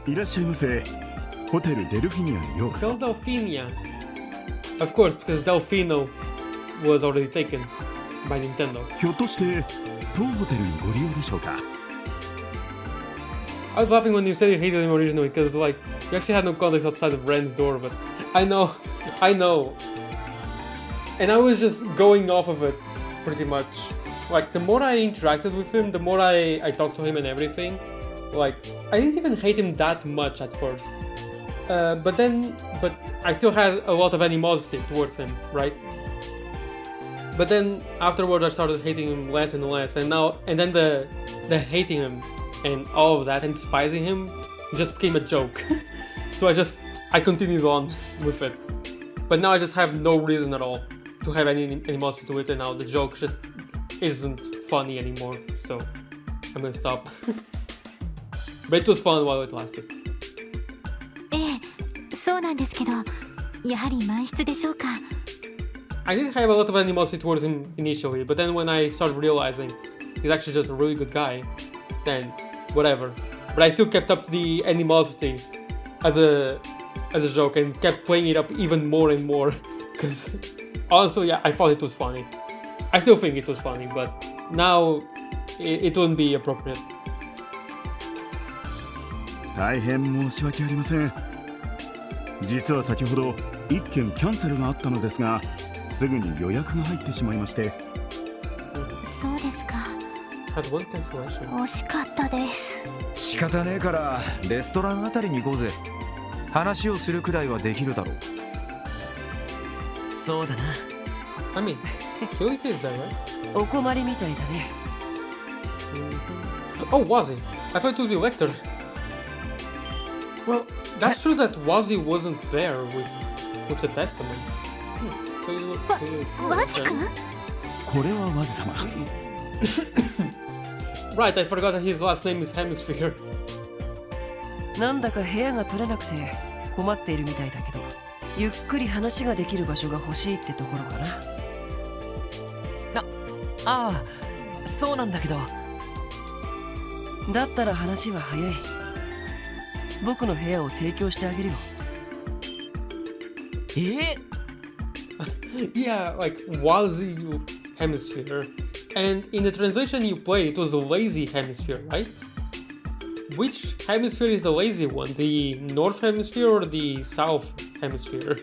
いらっしゃいませ。ホテルデルフィニアへようこそ。 Delphinium. Of course, because Delfino was already taken by Nintendo. ひょっとして当ホテルにご利用でしょうか。 I was laughing when you said you hated him originally because, like, you actually had no context outside of Ren's door, but I know. And I was just going off of it pretty much. Like, the more I interacted with him, the more I talked to him and everything. Like, I didn't even hate him that much at first. But I still had a lot of animosity towards him, right? But then afterwards I started hating him less and less, and then the hating him and all of that and despising him just became a joke. So I continued on with it. But now I just have no reason at all to have any animosity to it, and now the joke just isn't funny anymore. So I'm gonna stop. But it was fun while it lasted. そうなんですけど、やはり満室でしょうか。 I didn't have a lot of animosity towards him initially, but then when I started realizing he's actually just a really good guy, then whatever. But I still kept up the animosity as a joke and kept playing it up even more and more. Because honestly, yeah, I thought it was funny. I still think it was funny, but now it wouldn't be appropriate. 大変申し訳ありません。実は先ほど1件キャンセルがあったのですが、すぐに予約が入ってしまいまして。そうですか。 Had one cancellation. 惜しかったです。仕方ねえからレストランあたりに行こうぜ。話をするくらいはできるだろう。そうだな。I mean, Kyoto is that, right? お困りみたいだね。Oh, Wazzy. I thought it would be Lecter. Well, that's true that Wazzy wasn't there with the testaments. So you Wazzy君? これはワジ様。Right, I forgot that his last name is Hemisphere. なんだか部屋が取れなくて困っているみたいだけど、ゆっくり話ができる場所が欲しいってところかな。ああ、そうなんだけど。だったら話は早い。僕の部屋を提供してあげるよ。Yeah, like Wazzy Hemisphere. And in the translation you played, it was a lazy hemisphere, right? Which hemisphere is the lazy one? The North Hemisphere or the South Hemisphere?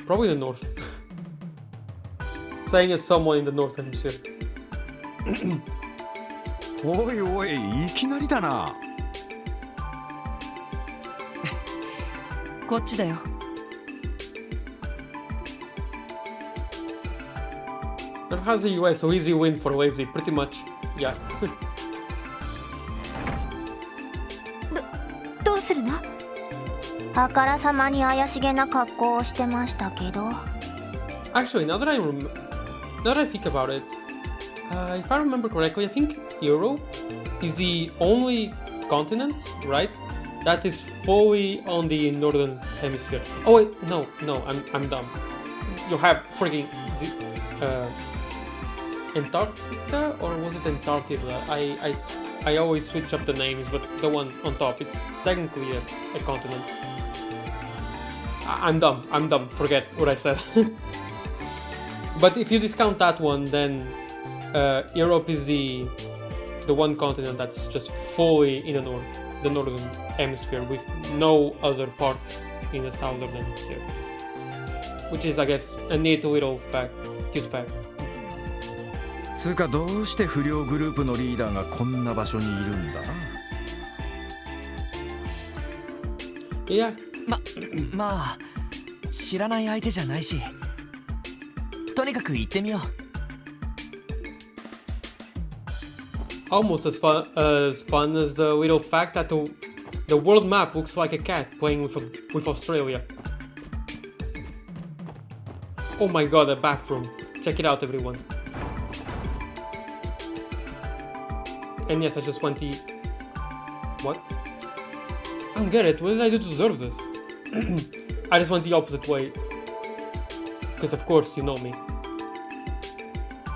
Probably the North. Saying as someone in the North Hemisphere. おいおい、いきなりだな。こっちだよ。That has the US, so easy win for lazy, pretty much. Yeah. どうするの？あからさまに怪しげな格好をしてましたけど。Actually, now that I think about it, if I remember correctly, I think Europe is the only continent, right, that is fully on the northern hemisphere. Oh wait, no, I'm dumb. You have freaking Antarctica, or was it Antarctica? I always switch up the names, but the one on top, it's technically a continent. I'm dumb. Forget what I said. But if you discount that one, then Europe is the one continent that's just fully in the northern hemisphere, with no other parts in the southern hemisphere. Which is, I guess, a neat little cute fact. つうかどうして不良グループのリーダーがこんな場所にいるんだ。Yeah. まあ知らない相手じゃないし、とにかく行ってみよう。Almost as fun as the little fact that the world map looks like a cat playing with Australia. Oh my god, a bathroom. Check it out, everyone. And yes, I just went to... What? I don't get it. What did I do to deserve this? I just went the opposite way. Because of course, you know me.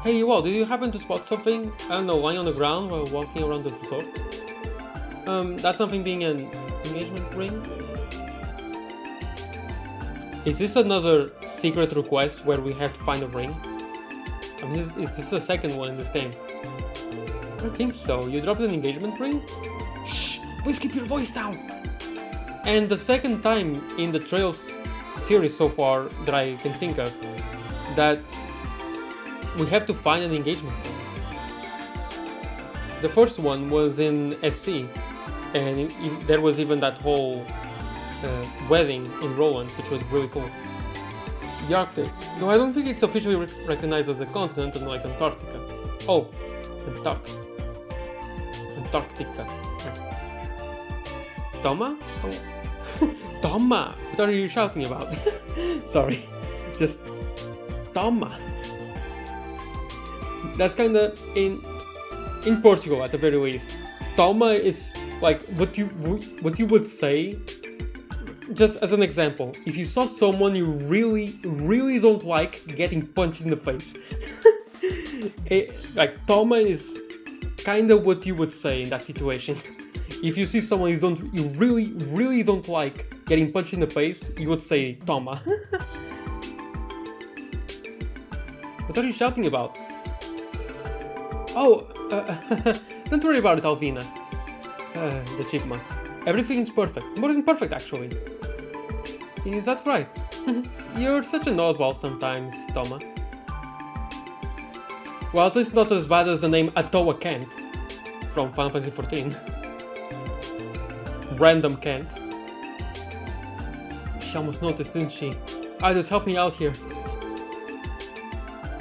Hey, well, did you happen to spot something, I don't know, lying on the ground while walking around the resort? That's something being an engagement ring? Is this another secret request where we have to find a ring? I mean, is this the second one in this game? I don't think so. You dropped an engagement ring? Shh! Please keep your voice down! And the second time in the Trails series so far that I can think of that we have to find an engagement ring. The first one was in SC, and there was even that whole wedding in Roland, which was really cool. The Arctic, though I don't think it's officially recognized as a continent, unlike Antarctica. Oh, Antarctica. Toma? Oh. Toma! What are you shouting about? Sorry, just Toma. That's kinda in Portugal at the very least. Toma is like what you would say. Just as an example, if you saw someone you really don't like getting punched in the face, like Toma is kind of what you would say in that situation. If you see someone you really don't like getting punched in the face, you would say Toma. What are you shouting about? Oh, don't worry about it, Alvina. The chipmunks. Everything is perfect. More than perfect, actually. Is that right? You're such an oddball sometimes, Toma. Well, at least not as bad as the name Atoa Kent from Final Fantasy XIV. Random Kent. She almost noticed, didn't she? Just help me out here.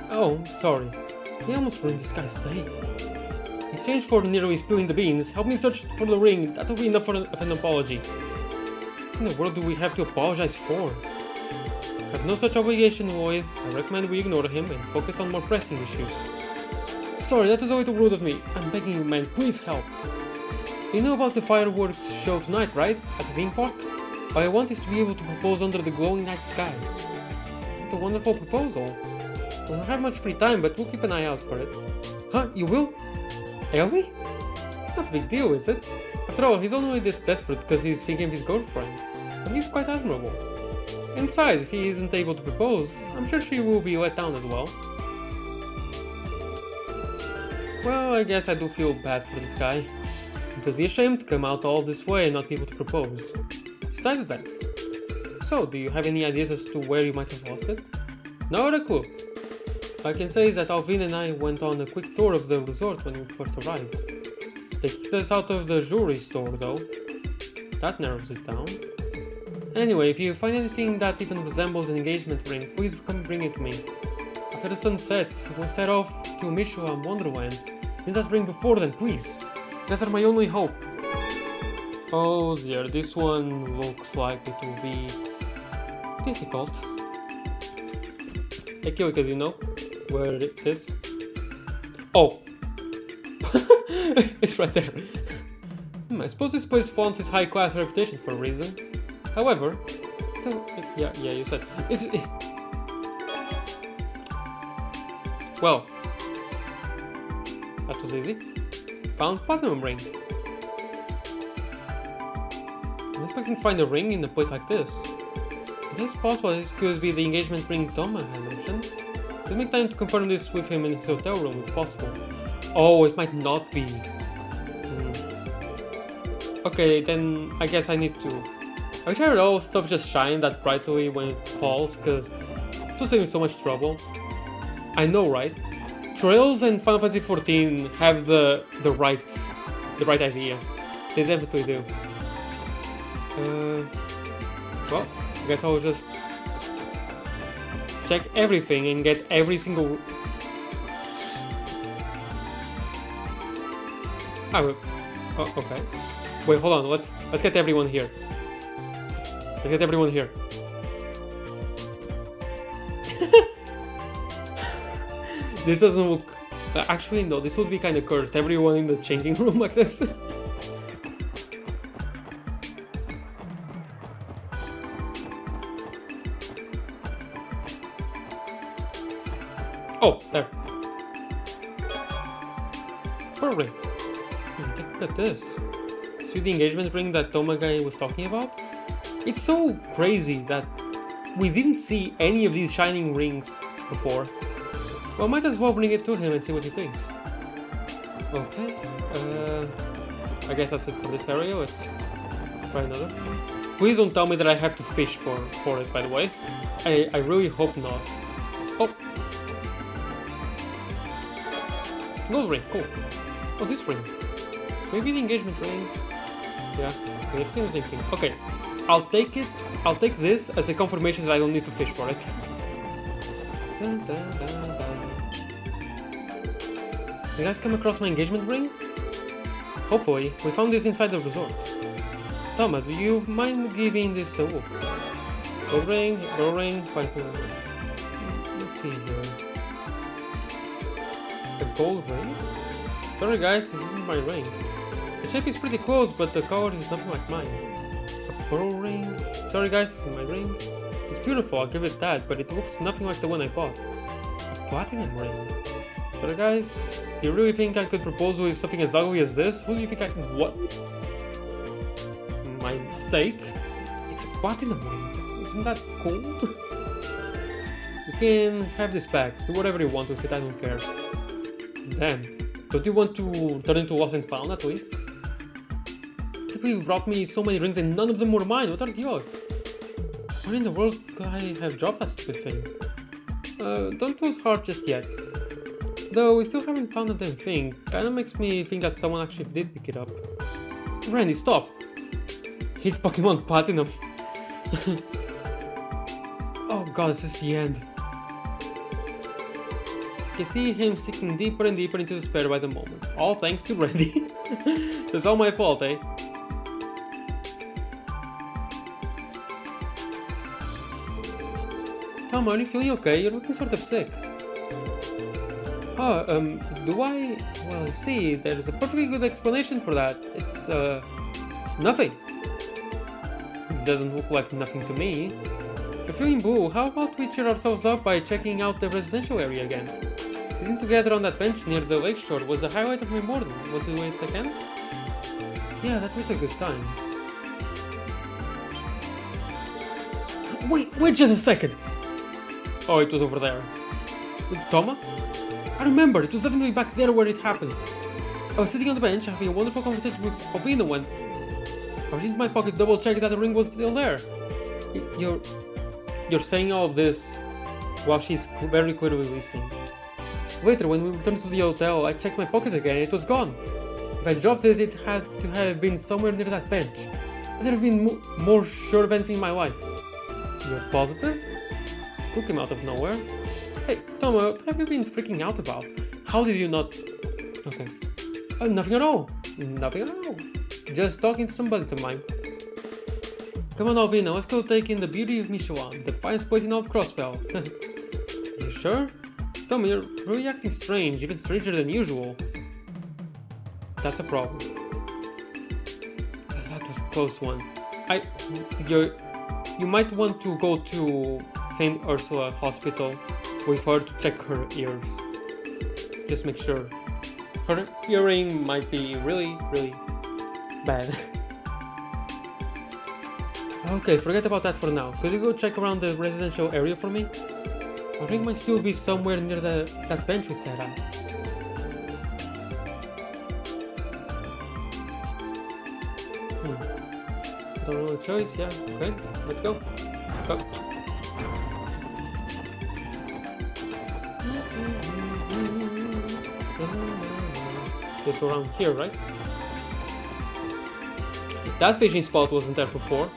Oh, sorry. He almost ruined this guy's day. In exchange for nearly spilling the beans, help me search for the ring. That'll be enough of an apology. What in the world do we have to apologize for? I have no such obligation, Lloyd. I recommend we ignore him and focus on more pressing issues. Sorry, that was a little rude of me. I'm begging you, man, please help. You know about the fireworks show tonight, right? At the theme park? All I want is to be able to propose under the glowing night sky. What a wonderful proposal. We don't have much free time, but we'll keep an eye out for it. Huh? You will? Ellie? It's not a big deal, is it? After all, he's only this desperate because he's thinking of his girlfriend. But he's quite admirable. And besides, if he isn't able to propose, I'm sure she will be let down as well. Well, I guess I do feel bad for this guy. It would be a shame to come out all this way and not be able to propose. Decided that. So, do you have any ideas as to where you might have lost it? Not a clue. All I can say is that Alvin and I went on a quick tour of the resort when we first arrived. They kicked us out of the jewelry store though. That narrows it down. Anyway, if you find anything that even resembles an engagement ring, please come bring it to me. After the sun sets, we'll set off to Mishua Wonderland. Need that ring before then, please. Those are my only hope. Oh dear, this one looks like it will be difficult. Hey Kilika, do you know where it is? Oh! It's right there. I suppose this place flaunts its high-class reputation for a reason. However, so, yeah, you said. Well, that was easy. Found platinum ring. I'm expecting to find a ring in a place like this. It is possible this could be the engagement ring Toma had mentioned. It'll make time to confirm this with him in his hotel room if possible. Oh, it might not be. Okay, then I guess I need to... I wish I had all stuff just shine that brightly when it falls, because it will save me so much trouble. I know, right? Trails and Final Fantasy XIV have the right idea. They definitely do. Well, I guess I'll just check everything and get every single... Oh, okay. Wait, hold on. Let's get everyone here. Let's get everyone here. This doesn't look... actually, no. This would be kind of cursed. Everyone in the changing room like this. Oh, there. Perfect. Take a look at this. So See the engagement ring that Toma guy was talking about? It's so crazy that we didn't see any of these shining rings before. Well, might as well bring it to him and see what he thinks. Okay, I guess that's it for this area. Let's try another. Please don't tell me that I have to fish for it, by the way. I really hope not. Oh! Gold ring, cool. Oh, this ring. Maybe the engagement ring. Yeah, okay, it's the same thing. Okay, I'll take it. I'll take this as a confirmation that I don't need to fish for it. Dun, dun, dun, dun. You guys come across my engagement ring? Hopefully, we found this inside the resort. Toma, do you mind giving this a look? Gold ring, let's see here. A gold ring? Sorry guys, this isn't my ring. The shape is pretty close, but the color is nothing like mine. A pearl ring? Sorry guys, this isn't my ring. It's beautiful, I'll give it that, but it looks nothing like the one I bought. A platinum ring? Sorry guys, you really think I could propose with something as ugly as this? Who do you think I can— what? My mistake? It's a platinum ring. Isn't that cool? You can have this back. Do whatever you want with it, I don't care. Damn. Don't you want to turn into lost and found at least? People brought me so many rings and none of them were mine. What are the odds? Where in the world could I have dropped that stupid thing? Don't lose heart just yet. Though we still haven't found a damn thing. Kinda makes me think that someone actually did pick it up. Randy, stop! Hit Pokemon Platinum. Oh god, this is the end. You can see him sinking deeper and deeper into despair by the moment. All thanks to Randy. It's all my fault, eh? Tom, are you feeling okay? You're looking sort of sick. Oh, do I? Well, I see. There's a perfectly good explanation for that. It's, nothing. It doesn't look like nothing to me. You're feeling blue. How about we cheer ourselves up by checking out the residential area again? Sitting together on that bench near the lakeshore was the highlight of my morning. Want to do it again? Yeah, that was a good time. Wait just a second! Oh, it was over there. With Toma? I remember, it was definitely back there where it happened. I was sitting on the bench having a wonderful conversation with Opino when I reached into my pocket to double check that the ring was still there. You're saying all of this while she's very clearly listening. Later, when we returned to the hotel, I checked my pocket again and it was gone. If I dropped it, it had to have been somewhere near that bench. I've never been more sure of anything in my life. You're positive? It came out of nowhere. Hey, Toma, what have you been freaking out about? How did you not— okay. Nothing at all. Nothing at all. Just talking to some buddies of mine. Come on, Alvina, let's go take in the beauty of Michelin, the finest place in all of Crosspell. You sure? Toma, you're really acting strange, even stranger than usual. That's a problem. That was a close one. You might want to go to St. Ursula Hospital with her to check her ears. Just make sure. Her hearing might be really, really bad. Okay, forget about that for now. Could you go check around the residential area for me? I think might still be somewhere near that bench we sat at. Don't know a choice, yeah, okay, let's go. Go. Just around here, right? That fishing spot wasn't there before.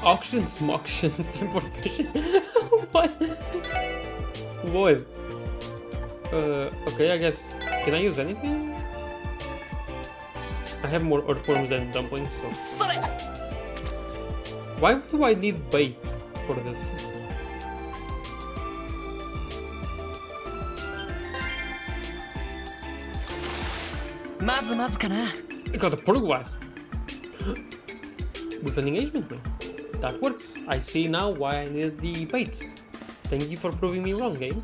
Auctions, moctions, time for fishing. What? What? Okay, I guess. Can I use anything? I have more earthworms than dumplings, so. Why do I need bait for this? I got a pearl glass with an engagement ring. That works. I see now why I needed the bait. Thank you for proving me wrong, game.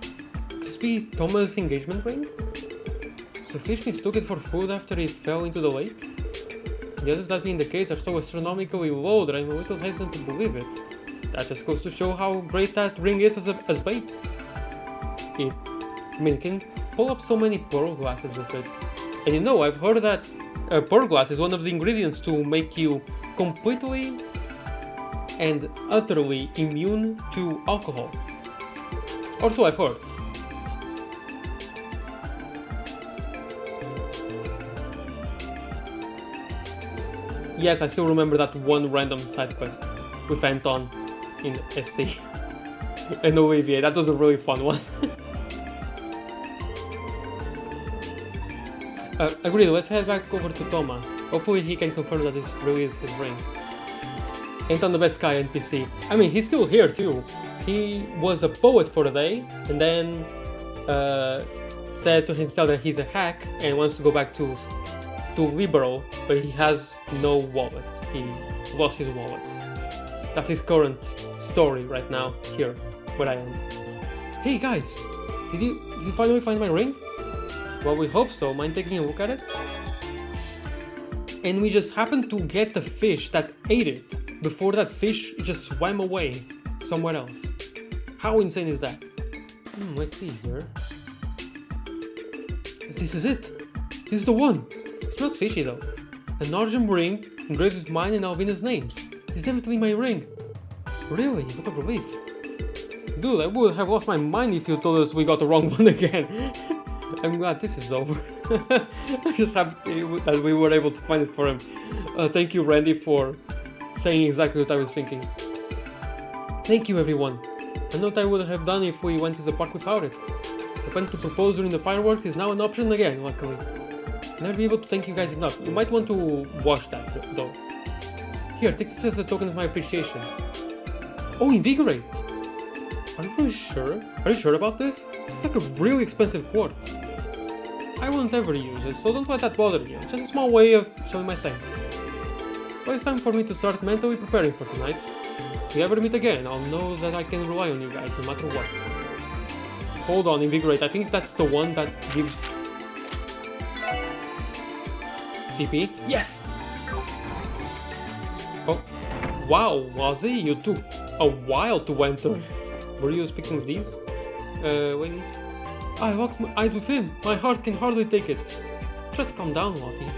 Could this be Thomas' engagement ring? So fish mistook it for food after it fell into the lake? Yet if that being the case, are so astronomically low that I'm a little hesitant to believe it. That just goes to show how great that ring is as bait. It can pull up so many pearl glasses with it. And you know, I've heard that pearl glass is one of the ingredients to make you completely and utterly immune to alcohol. Also, I've heard. Yes, I still remember that one random side quest with Anton in SC and Olivier. That was a really fun one. Agreed, let's head back over to Toma. Hopefully he can confirm that this really is his ring. Anton the best guy NPC. I mean, he's still here too. He was a poet for a day and then said to himself that he's a hack and wants to go back to liberal, but he has no wallet. He lost his wallet. That's his current story right now, here, where I am. Hey guys, did you finally find my ring? Well, we hope so. Mind taking a look at it? And we just happened to get the fish that ate it before that fish just swam away somewhere else. How insane is that? Let's see here. This is it. This is the one. It's not fishy though. An Argent ring engraved with mine and Alvina's names. This is definitely my ring. Really? What a relief. Dude, I would have lost my mind if you told us we got the wrong one again. I'm glad this is over. I'm just happy that we were able to find it for him. Thank you, Randy, for saying exactly what I was thinking. Thank you, everyone. I know what I would have done if we went to the park without it. The plan to propose during the fireworks is now an option again, luckily. I'll never be able to thank you guys enough. You might want to watch that, though. Here, take this as a token of my appreciation. Oh, Invigorate! Are you really sure? Are you sure about this? It's like a really expensive quartz. I won't ever use it, so don't let that bother you. Just a small way of showing my thanks. Well, it's time for me to start mentally preparing for tonight. If we ever meet again, I'll know that I can rely on you guys no matter what. Hold on, Invigorate. I think that's the one that gives CP. Yes! Oh, wow, Wazzy, you took a while to enter. Were you speaking with these? Wait. I locked my eyes with him. My heart can hardly take it. Try to calm down, Lottie.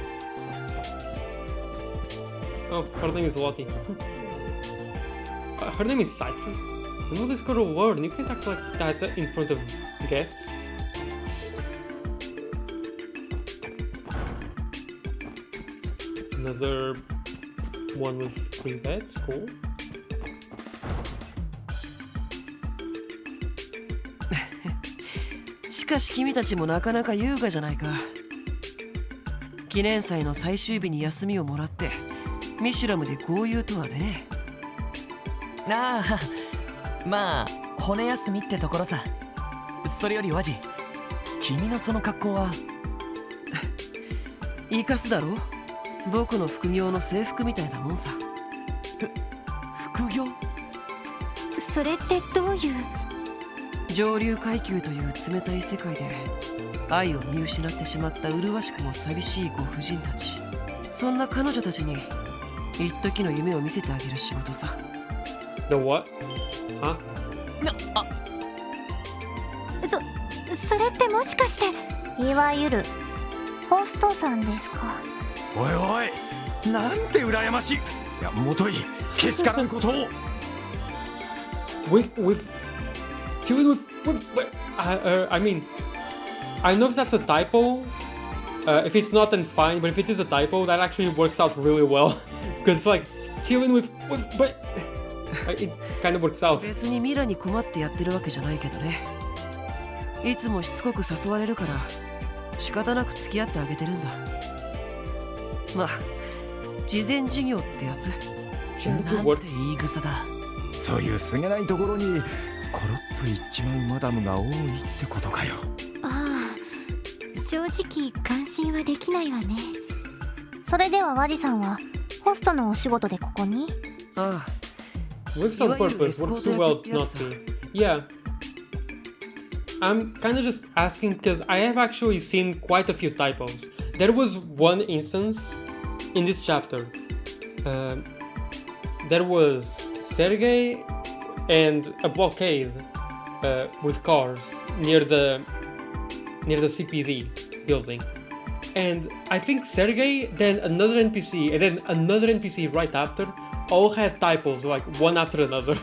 Oh, her name is Lottie. Her name is Citrus. You know this girl will learn. You can't act like that in front of guests. Another one with 3 beds. Cool. しかし君たちもなかなか優雅じゃないか。記念祭の最終日に休みをもらってミシュラムで豪遊とはね。ああ、まあ骨休みってところさ。それよりワジ、君のその格好は生かすだろ。僕の副業の制服みたいなもんさ。副業？それってどういう？上流階級という冷たい世界で愛を見失ってしまった麗しくも寂しいご婦人たち、そんな彼女たちに一時の夢を見せてあげる仕事さ。The what? Huh? それってもしかしていわゆるホストさんですか？おいおい、なんて羨ましい。いや、もといけしからんことを。Chewing with I mean, I know if that's a typo. If it's not, then fine. But if it is a typo, that actually works out really well. Because like chewing with but it kind of works out. 別にミラに困ってやってるわけじゃないけどね。いつもしつこく誘われるから仕方なく付き合ってあげてるんだ。まあ、慈善事業ってやつ。なんて言い草だ。そういうすげないところにコロッと言っちまうマダムが多いってことかよ。ああ、正直関心はできないわね。それではワジさんはホストのお仕事でここに？ああ。Works on purpose, works too well not to. Yeah, I'm kind of just asking because I have actually seen quite a few typos. There was one instance in this chapter. There was Sergei and a blockade with cars near the CPD building. And I think Sergei, then another NPC, and then another NPC right after, all had typos, like one after another.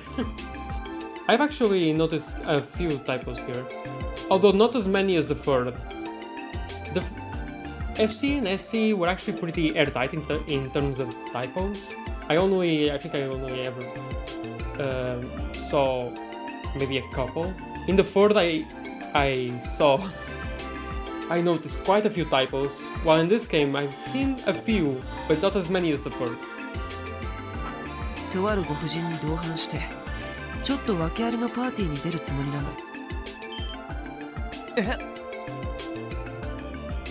I've actually noticed a few typos here, although not as many as the third. The FC and SC were actually pretty airtight in terms of typos. I think I only ever saw maybe a couple. In the third I noticed quite a few typos, while in this game I've seen a few, but not as many as the third. とあるご婦人に同伴してちょっと訳ありのパーティーに出るつもりなの。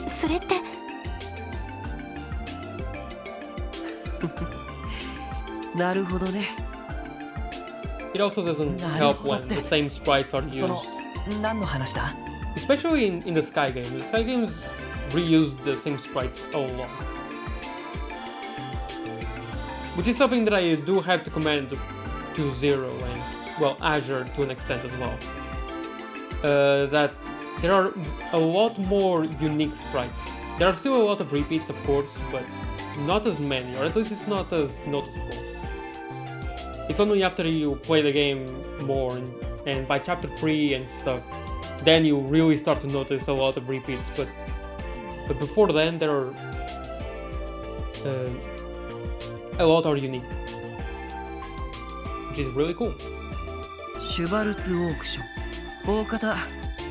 それってなるほどね。 It also doesn't help when the same sprites are その used. 何の話だ？ Especially in the Sky game. The Sky games reuse the same sprites a lot. Which is something that I do have to commend to Zero and, well, Azure to an extent as well. That there are a lot more unique sprites. There are still a lot of repeats, of course, but not as many, or at least it's not as noticeable. It's only after you play the game more and by chapter 3 and stuff, then you really start to notice a lot of repeats, but before then there are a lot are unique, which is really cool. シュバルツオークション。大方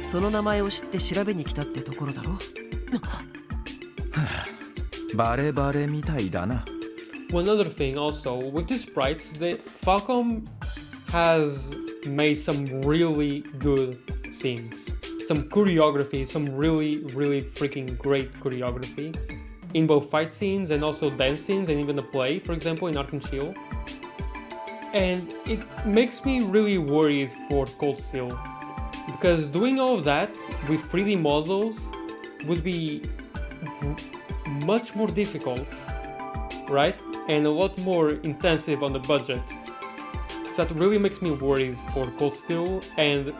その名前を知って調べに来たってところだろ。バレバレみたいだな。 One other thing also, with the sprites, Falcom has made some really good scenes. Some choreography, some really freaking great choreography. In both fight scenes and also dance scenes and even the play, for example, in Arc and Shield. And it makes me really worried for Cold Steel. Because doing all of that with 3D models would be much more difficult, right? And a lot more intensive on the budget. So that really makes me worried for Cold Steel, and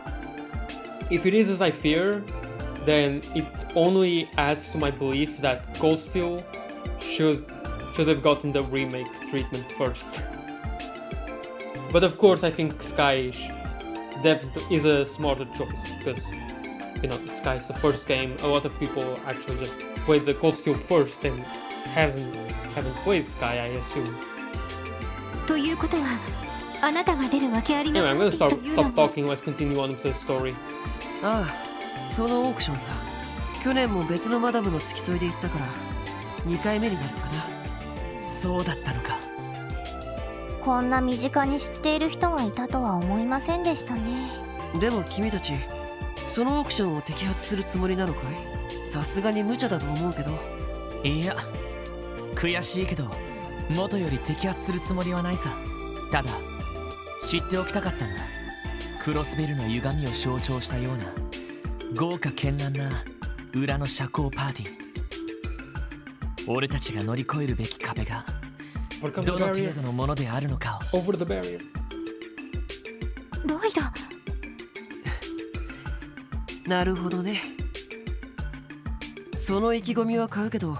if it is as I fear, then it only adds to my belief that Cold Steel should have gotten the remake treatment first. But of course I think Sky definitely is a smarter choice, because, you know, Sky's the first game. A lot of people actually just played the Cold Steel first and haven't played Sky, I assume. ということはあなたが出る訳ありの Anyway, I'm パー gonna ティー stop というのも talking. Let's continue on with the story. ああ、そのオークションさ。去年も別のマダムの付き添いで行ったから2回目になるかな。そうだったのか。こんな身近に知っている人がいたとは思いませんでしたね。でも君たちそのオークションを摘発するつもりなのかい？さすがに無茶だと思うけど。いや、悔しいけど元より摘発するつもりはないさ。ただ知っておきたかったんだ。クロスベルの歪みを象徴したような豪華絢爛な裏の社交パーティー。俺たちが乗り越えるべき壁がどの程度のものであるのかを。 Over the barrier. ロイド。なるほどね。その意気込みは買うけど、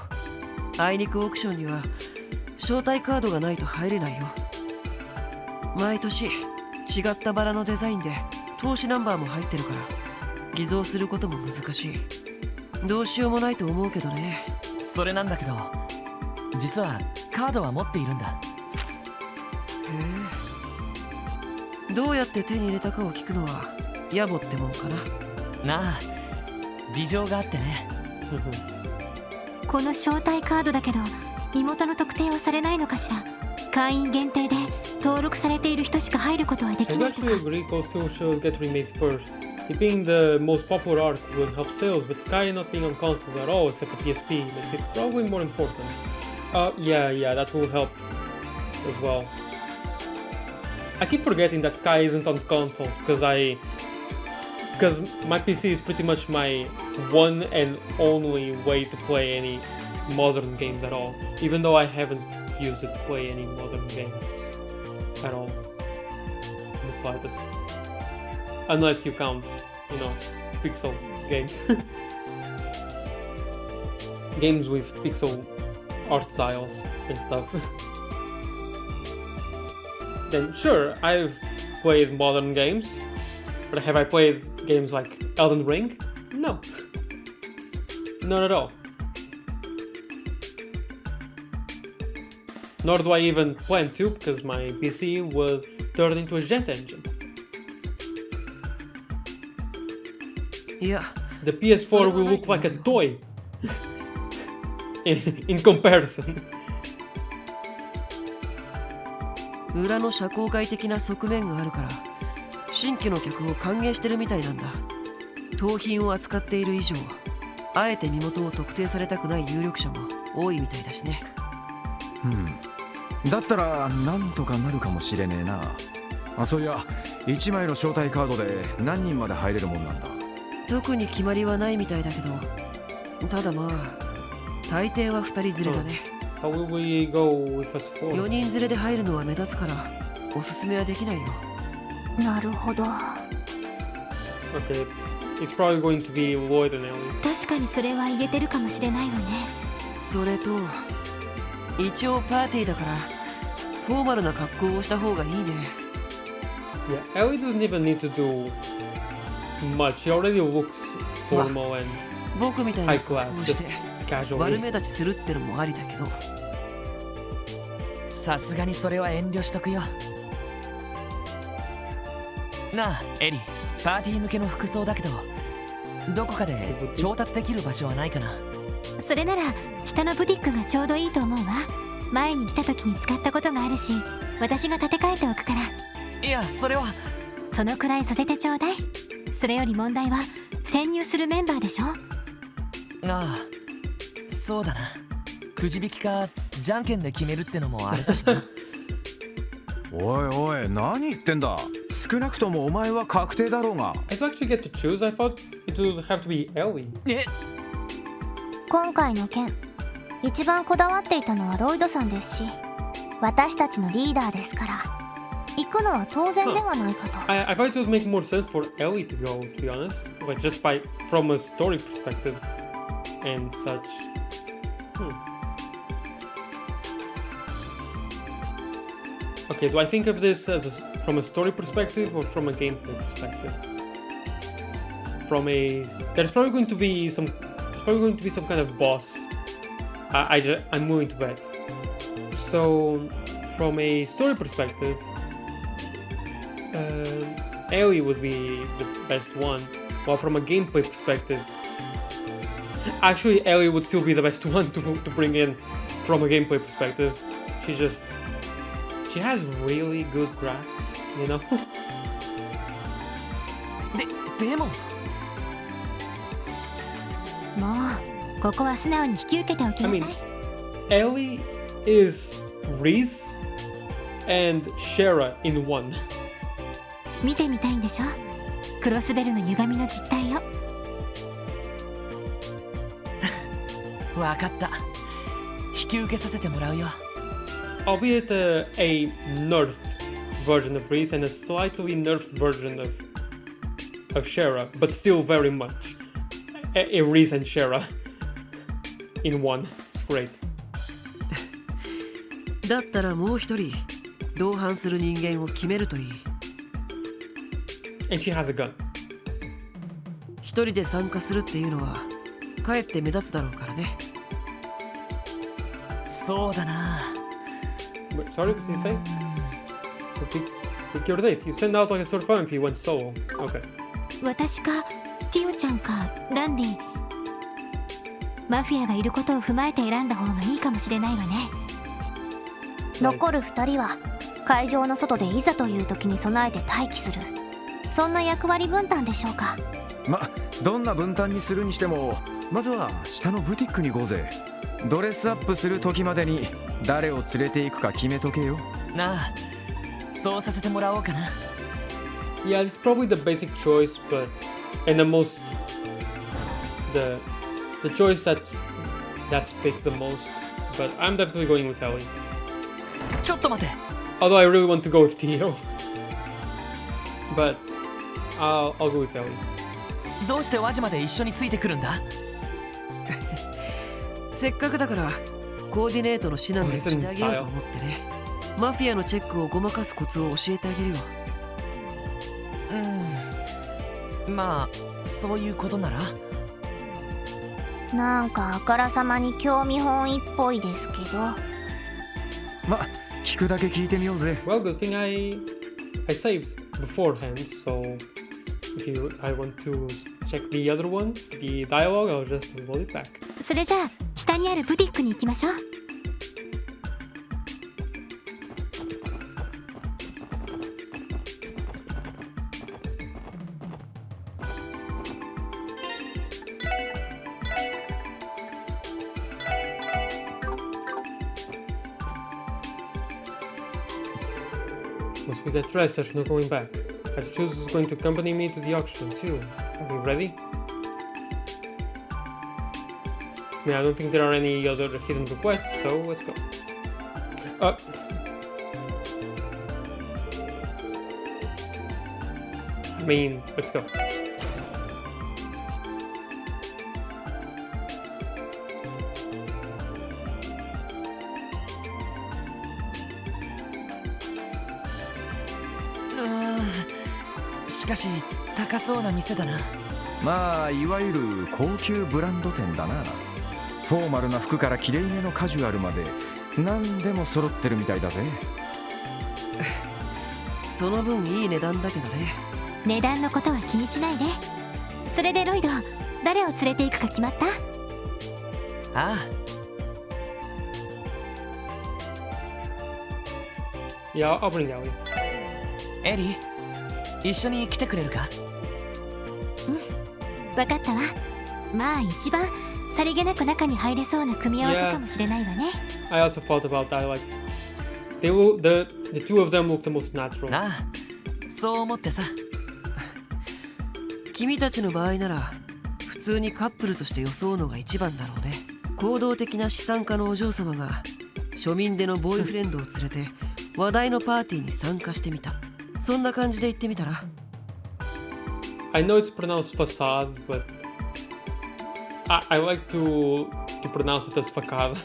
あいにくオークションには招待カードがないと入れないよ。毎年違ったバラのデザインで投資ナンバーも入ってるから偽造することも難しい。どうしようもないと思うけどね。それなんだけど、実はカードは持っているんだ。へえ。どうやって手に入れたかを聞くのは野暮ってもんかな。なあ、事情があってね。この招待カードだけど身元の特定はされないのかしら。会員限定で登録されている人しか入ることはでき I ない do とか。 actually agree Cold Steel should get remade first. It being the most popular arc will help sales, but Sky not being on consoles at all except for PSP makes it probably more important. Yeah, that will help as well. I keep forgetting that Sky isn't on consoles because because my PC is pretty much my one and only way to play any modern games at all. Even though I haven't used it to play any modern games at all, in the slightest. Unless you count, pixel games. Games with pixel art styles and stuff. Then sure, I've played modern games, but have I played games like Elden Ring? No. Not at all. Nor do I even plan to, because my PC will turn into a jet engine. いや、 The PS4 will look like a toy in comparison. 裏の社交界的な側面があるから新規の客を歓迎してるみたいなんだ。盗品を扱っている以上あえて身元を特定されたくない有力者も多いみたいだしね。だったらなんとかなるかもしれねえな。あ、そういや1枚の招待カードで何人まで入れるもんなんだ。特に決まりはないみたいだけど、ただまあ大抵は2人連れだね。How will we go with us 4? 4人連れで入るのは目立つからおすすめはできないよ。なるほど。 Okay, it's probably going to be LLOYD and LLOYD. 確かにそれは言えてるかもしれないわね。それと一応パーティーだからフォーマルな格好をした方がいいね。 Yeah, LLOYD doesn't even need to do much. He already looks formal and 僕みたいな high 格 class, 好をして just 悪 casually. 目立ちするってのもありだけど。さすがにそれは遠慮しとくよ。なあエリ、パーティー向けの服装だけどどこかで調達できる場所はないかな。それなら下のブティックがちょうどいいと思うわ。前に来た時に使ったことがあるし、私が立て替えておくから。いや、それはそのくらいさせてちょうだい。それより問題は潜入するメンバーでしょ。ああ、そうだな。くじ引きかじゃんけんで決めるってのもあるかしな。おいおい、何言ってんだ。少なくともお前は確定だろうが。 I do actually get to choose. I thought it would have to be LLOYD. え、今回の件、一番こだわっていたのはロイドさんですし、私たちのリーダーですから、行くのは当然ではないかと。I thought it would make more sense for LLOYD to go, to be honest. Like just from a story perspective and such. Okay, do I think of this as from a story perspective or from a gameplay perspective? There's probably going to be some kind of boss. I'm willing to bet. So, from a story perspective, Ellie would be the best one. While from a gameplay perspective, actually Ellie would still be the best one to bring in from a gameplay perspective. She has really good crafts, you know? でももうここは素直に引き受けておきなさい。 Ellie is Reese and Shara in one. 見てみたいんでしょ、クロスベルの歪みの実態を。わかった。引き受けさせてもらうよ。Albeit a nerfed version of Reese and a slightly nerfed version of Shara, but still very much a Reese and Shara in one. It's great. だったらもう一人同伴する人間を決めるといい。 And she has a gun. 一人で参加するっていうのはかえって目立つだろうからね。そうだな。Wait, sorry, what did you say? So pick your date. You send out like a sort of fun if you went solo. Okay. 私かティオちゃんかランディ、マフィアがいることを踏まえて選んだ方がいいかもしれないわね。残る2人は会場の外でいざという時に備えて待機する、そんな役割分担でしょうか。どんな分担にするにしてもまずは下のブティックに行こうぜ。ドレスアップする時までに誰を連れて行くか決めとけよ。なあ、そうさせてもらおうかな。Yeah, it's probably the basic choice, but and the most the choice that's picked the most. But I'm definitely going with Ellie. ちょっと待て Although I really want to go with Tio. But I'll go with Ellie. どうしてワジまで一緒についてくるんだせっかくだからコーディネートの指南でしてあげようと思ってね。マフィアのチェックをごまかすコツを教えてあげるよ。まあそういうことならなんかあからさまに興味本位っぽいですけど。ま、聞くだけ聞いてみようぜ。 Well, good thing I saved beforehand, so if I want to check the other ones, the dialogue, I'll just roll it back. それじゃあ下にあるブティックに行きましょう。Must be that dress, there's no going back. I have to choose who's going to accompany me to the auction too. Are we ready? Yeah, I don't think there are any other hidden requests, so let's go. I mean, let's go. しかし高そうな店だな。まあいわゆる高級ブランド店だな。フォーマルな服からきれいめのカジュアルまで何でも揃ってるみたいだぜ。その分いい値段だけどね。値段のことは気にしないで。それでロイド、誰を連れて行くか決まった？ああ Yeah, I'll bring Ellie. エリー一緒に来てくれるか。分かったわ。まあ一番さりげなく中に入れそうな組み合わせかもしれないわね。I also thought about that. Like, they will, the two of them look the most natural. ああそう思ってさ。君たちの場合なら普通にカップルとして装うのが一番だろうね。行動的な資産家のお嬢様が庶民でのボーイフレンドを連れて話題のパーティーに参加してみた。そんな感じで言ってみたら。 I know it's pronounced facade, but I like to pronounce it as facade.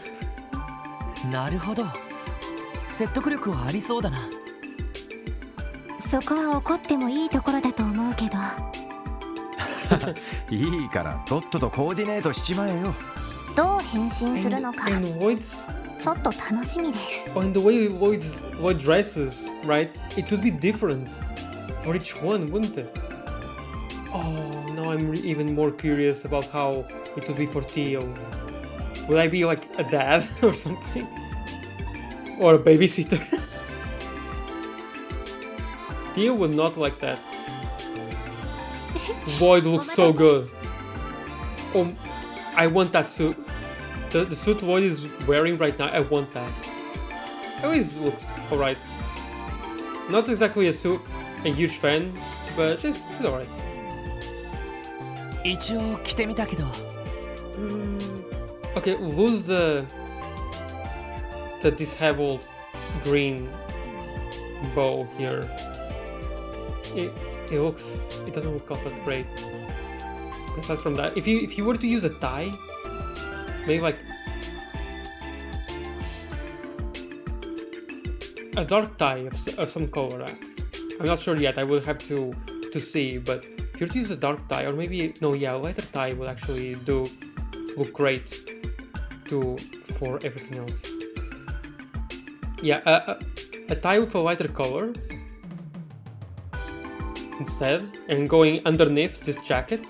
なるほど説得力はありそうだな。そこは怒ってもいいところだと思うけど。いいからとっととコーディネートしちまえよ。どう変身するのか And Lloyd's, ちょっと楽しみです。 and the way Lloyd dresses, right? It would be different for each one, wouldn't it? Oh, now I'm even more curious about how it would be for Theo. Will I be like a dad or something? Or a babysitter? Theo would not like that. Lloyd looks so good. Oh, I want that suit. The suit Lloyd is wearing right now, I want that. At least looks alright. Not exactly a huge fan, but she's alright. 一応着てみたけど Okay, lose the disheveled green bow here. It doesn't look all that great. Aside from that, if you were to use a tie, maybe like a dark tie of some color. I'm not sure yet. I will have to see, but if you were to use a dark tie, or maybe no, yeah, a lighter tie will actually look great for everything else. Yeah, a tie with a lighter color instead, and going underneath this jacket,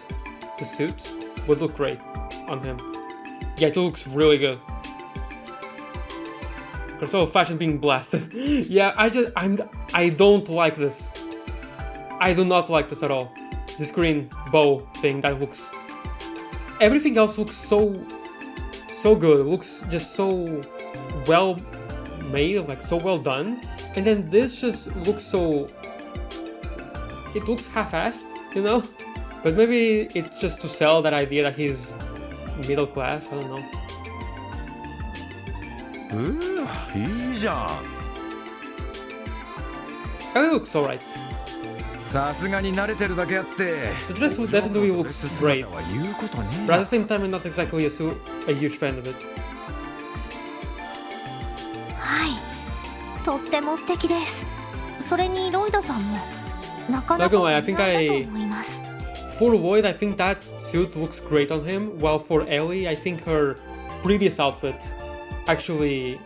the suit, would look great on him. Yeah, it looks really good. Control fashion being blasted. Yeah, I don't like this. I do not like this at all. This green bow thing that looks. Everything else looks so good. It looks just so well made, like so well done. And then this just looks so. It looks half-assed, you know? But maybe it's just to sell that idea that he's middle class. I don't know. いいじゃん。 It looks alright. さすがに慣れてるだけあって。 The dress definitely looks great. は言うことねえ But at the same time, I'm not exactly a huge fan of it. はい、とっても素敵です。それにロイドさんもなかなか Not gonna lie, I think 似合ったと思います。 For Lloyd, I think that suit looks great on him, while for Ellie, I think her previous outfit actually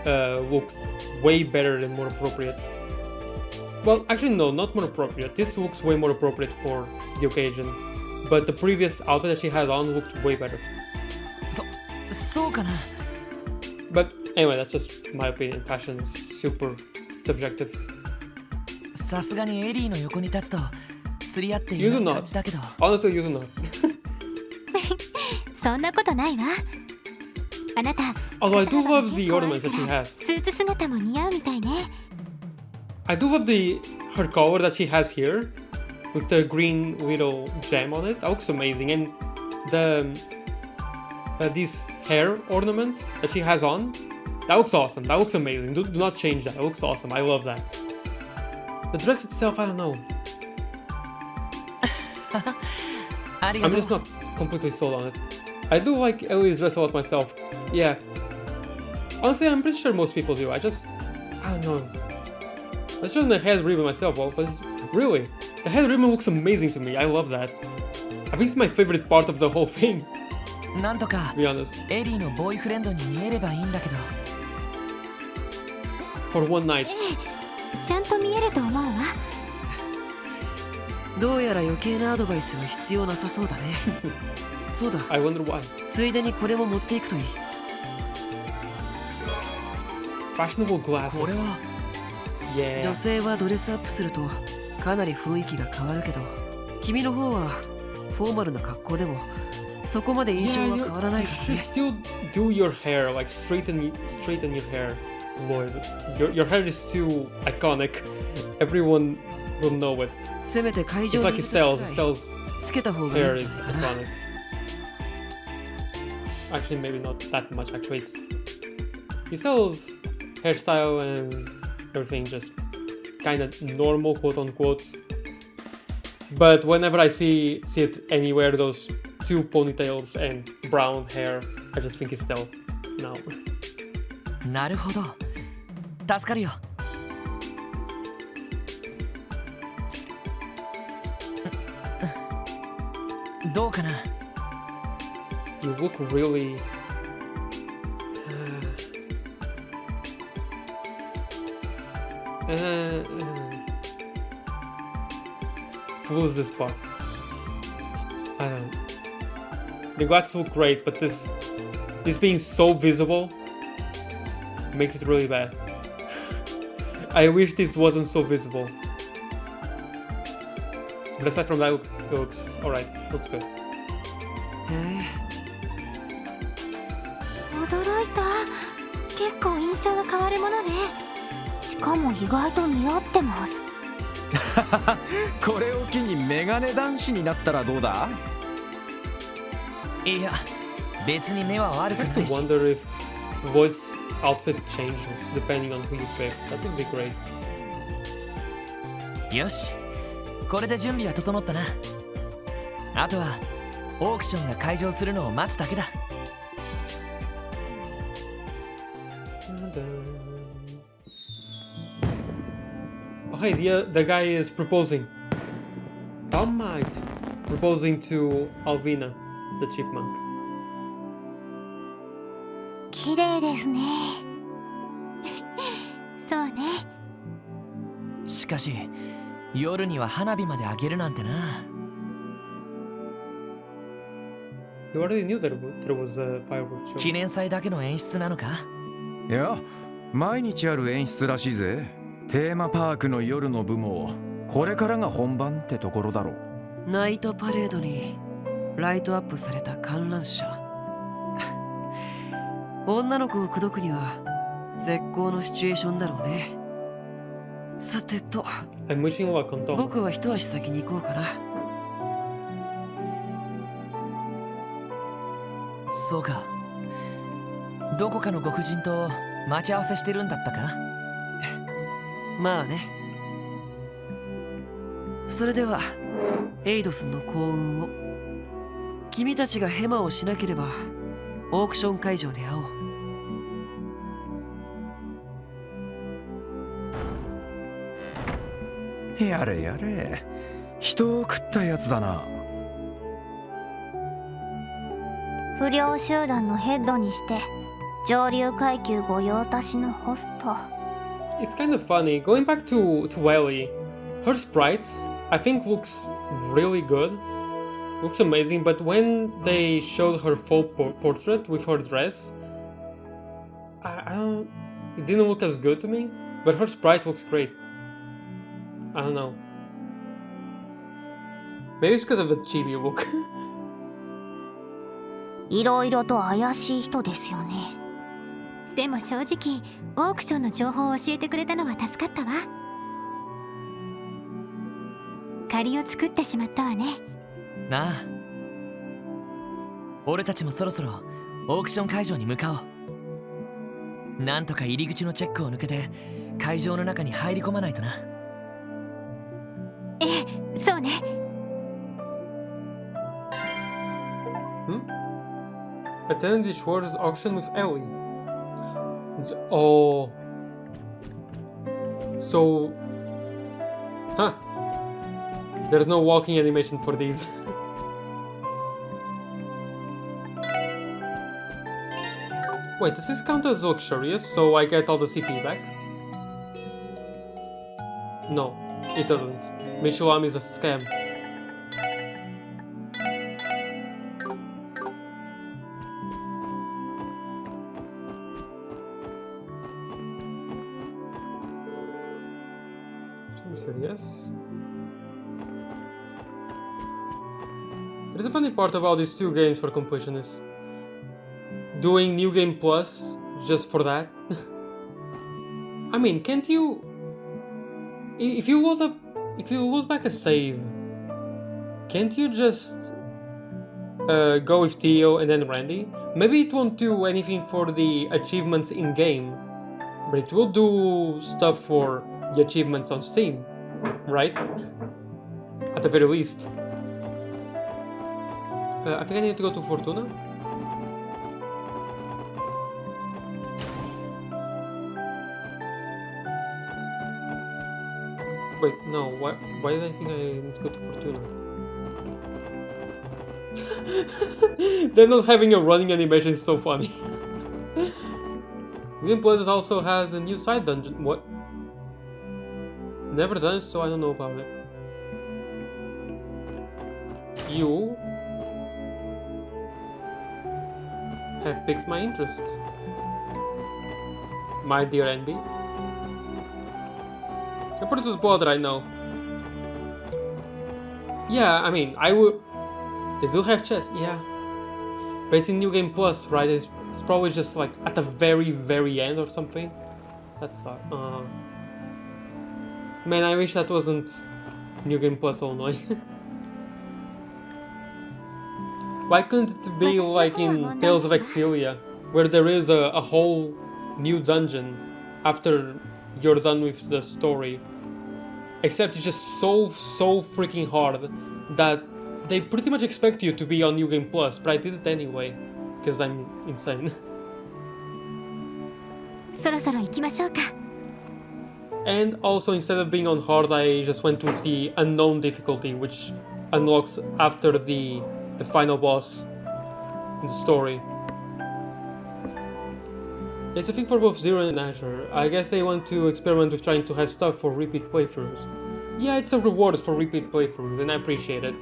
looked way better and more appropriate. Well, actually no, not more appropriate. This looks way more appropriate for the occasion. But the previous outfit that she had on looked way better. そうかな。 But anyway, that's just my opinion. Fashion is super subjective. さすがにエリーの横に立つと釣り合ってい You な do い not. 感じだけど。 Honestly, you do not. そんなことないわ。あなた、 Although I do love the ornaments that she has. スーツ姿も似合うみたいね。 I do love her collar that she has here, with the green little gem on it. That looks amazing. And the this hair ornament that she has on, that looks awesome. That looks amazing. Do not change that. It looks awesome. I love that. The dress itself, I don't know. ありが I'm とう。 just not completely sold on it. I do like Ellie's dress a lot myself. Yeah. Honestly, I'm pretty sure most people do. I don't know. I showed the head ribbon myself, well, but really, the head ribbon looks amazing to me. I love that. I think it's my favorite part of the whole thing, なんとか to be honest. エリーのボーイフレンドに見えればいいんだけど。 For one night. ちゃんと見えると思うわ。どうやら余計なアドバイスは必要なさそうだね。そうだ、 I wonder why. ついでにこれも持っていくといい。 Fashionable glasses. これは Yeah. 女性はドレスアップするとかなり雰囲気が変わるけど、君の方はフォーマルな格好でもそこまで印象 Yeah, は you 変わらない should からね。 still do your hair, like straighten your hair, Lloyd. Your hair is too iconic. Everyone will know it. せめて会場 It's に like いる時 Estelle's. くらい Estelle's つけた方がいい hair ん is じゃないかな。 iconic. Actually, maybe not that much. Actually, Estelle's hairstyle and everything just kind of normal, quote unquote. But whenever I see it anywhere, those two ponytails and brown hair, I just think it's Estelle now. なるほど。助かるよ。どうかな。 You look really. Lose this part. I don't know. The glasses look great, but this being so visible makes it really bad. I wish this wasn't so visible. But aside from that, it looks alright. Looks good. へえ、驚いた。結構印象が変わるものね。しかも意外と似合ってます。これを機にメガネ男子になったらどうだ？いや、別に目は悪く I な have い to し。 wonder if Lloyd's outfit changes depending on who you pick. That would be great. よし、これで準備は整ったな。あとはオークションが開場するのを待つだけだ。Oh, hey, the guy is proposing. It's proposing to Alvina, the chipmunk. 綺麗ですね。そうね。しかし夜には花火まで上げるなんてな。 You already knew that there was a fireworks show. 記念祭だけの演出なのか？いや、毎日ある演出らしいぜ。テーマパークの夜の部もこれからが本番ってところだろう。ナイトパレードにライトアップされた観覧車。女の子を口説くには絶好のシチュエーションだろうね。さてと、 I'm wishing luck on Tom. 僕は一足先に行こうかな。そうか。どこかのご婦人と待ち合わせしてるんだったか？まあね。それではエイドスの幸運を。君たちがヘマをしなければオークション会場で会おう。やれやれ、人を食ったやつだな。不良集団のヘッドにして上流階級御用達のホスト。 It's kind of funny. Going back to Ellie, her sprite, I think looks really good. Looks amazing, but when they showed her full portrait with her dress, I don't... It didn't look as good to me, but her sprite looks great. I don't know. Maybe it's because of the chibi look. いろいろと怪しい人ですよね。でも正直オークションの情報を教えてくれたのは助かったわ。借りを作ってしまったわね。なあ。俺たちもそろそろオークション会場に向かおう。なんとか入り口のチェックを抜けて会場の中に入り込まないとな。ええ、そうね。Attend the Schwartz auction with Ellie. Oh. So... Huh. There's no walking animation for these. Wait, does this count as luxurious, so I get all the CP back? No, it doesn't. Mishulam is a scam. Yes. There's a funny part about these two games for completionists. Doing New Game Plus just for that. I mean, can't you... If you load back a save, can't you just go with Theo and then Randy? Maybe it won't do anything for the achievements in-game, but it will do stuff for the achievements on Steam, right? At the very least. I think I need to go to Fortuna. Wait, no, why did I think I need to go to Fortuna? They're not having a running animation is so funny. Game Plus also has a new side dungeon. What? Never done it, so I don't know about it. You have piqued my interest, my dear NB. I put it to the board right now. Yeah, I mean, I would. They do have chess, yeah. But it's in New Game Plus, right? It's probably just like at the very, very end or something. That's man, I wish that wasn't New Game Plus only. Why couldn't it be like in Tales of Exilia, where there is a whole new dungeon after you're done with the story? Except it's just so freaking hard that they pretty much expect you to be on New Game Plus, but I did it anyway, because I'm insane. そろそろ行きましょうか。 And also, instead of being on hard, I just went with the unknown difficulty, which unlocks after the final boss in the story. It's a thing for both Zero and Azure. I guess they want to experiment with trying to have stuff for repeat playthroughs. Yeah, it's a reward for repeat playthroughs, and I appreciate it.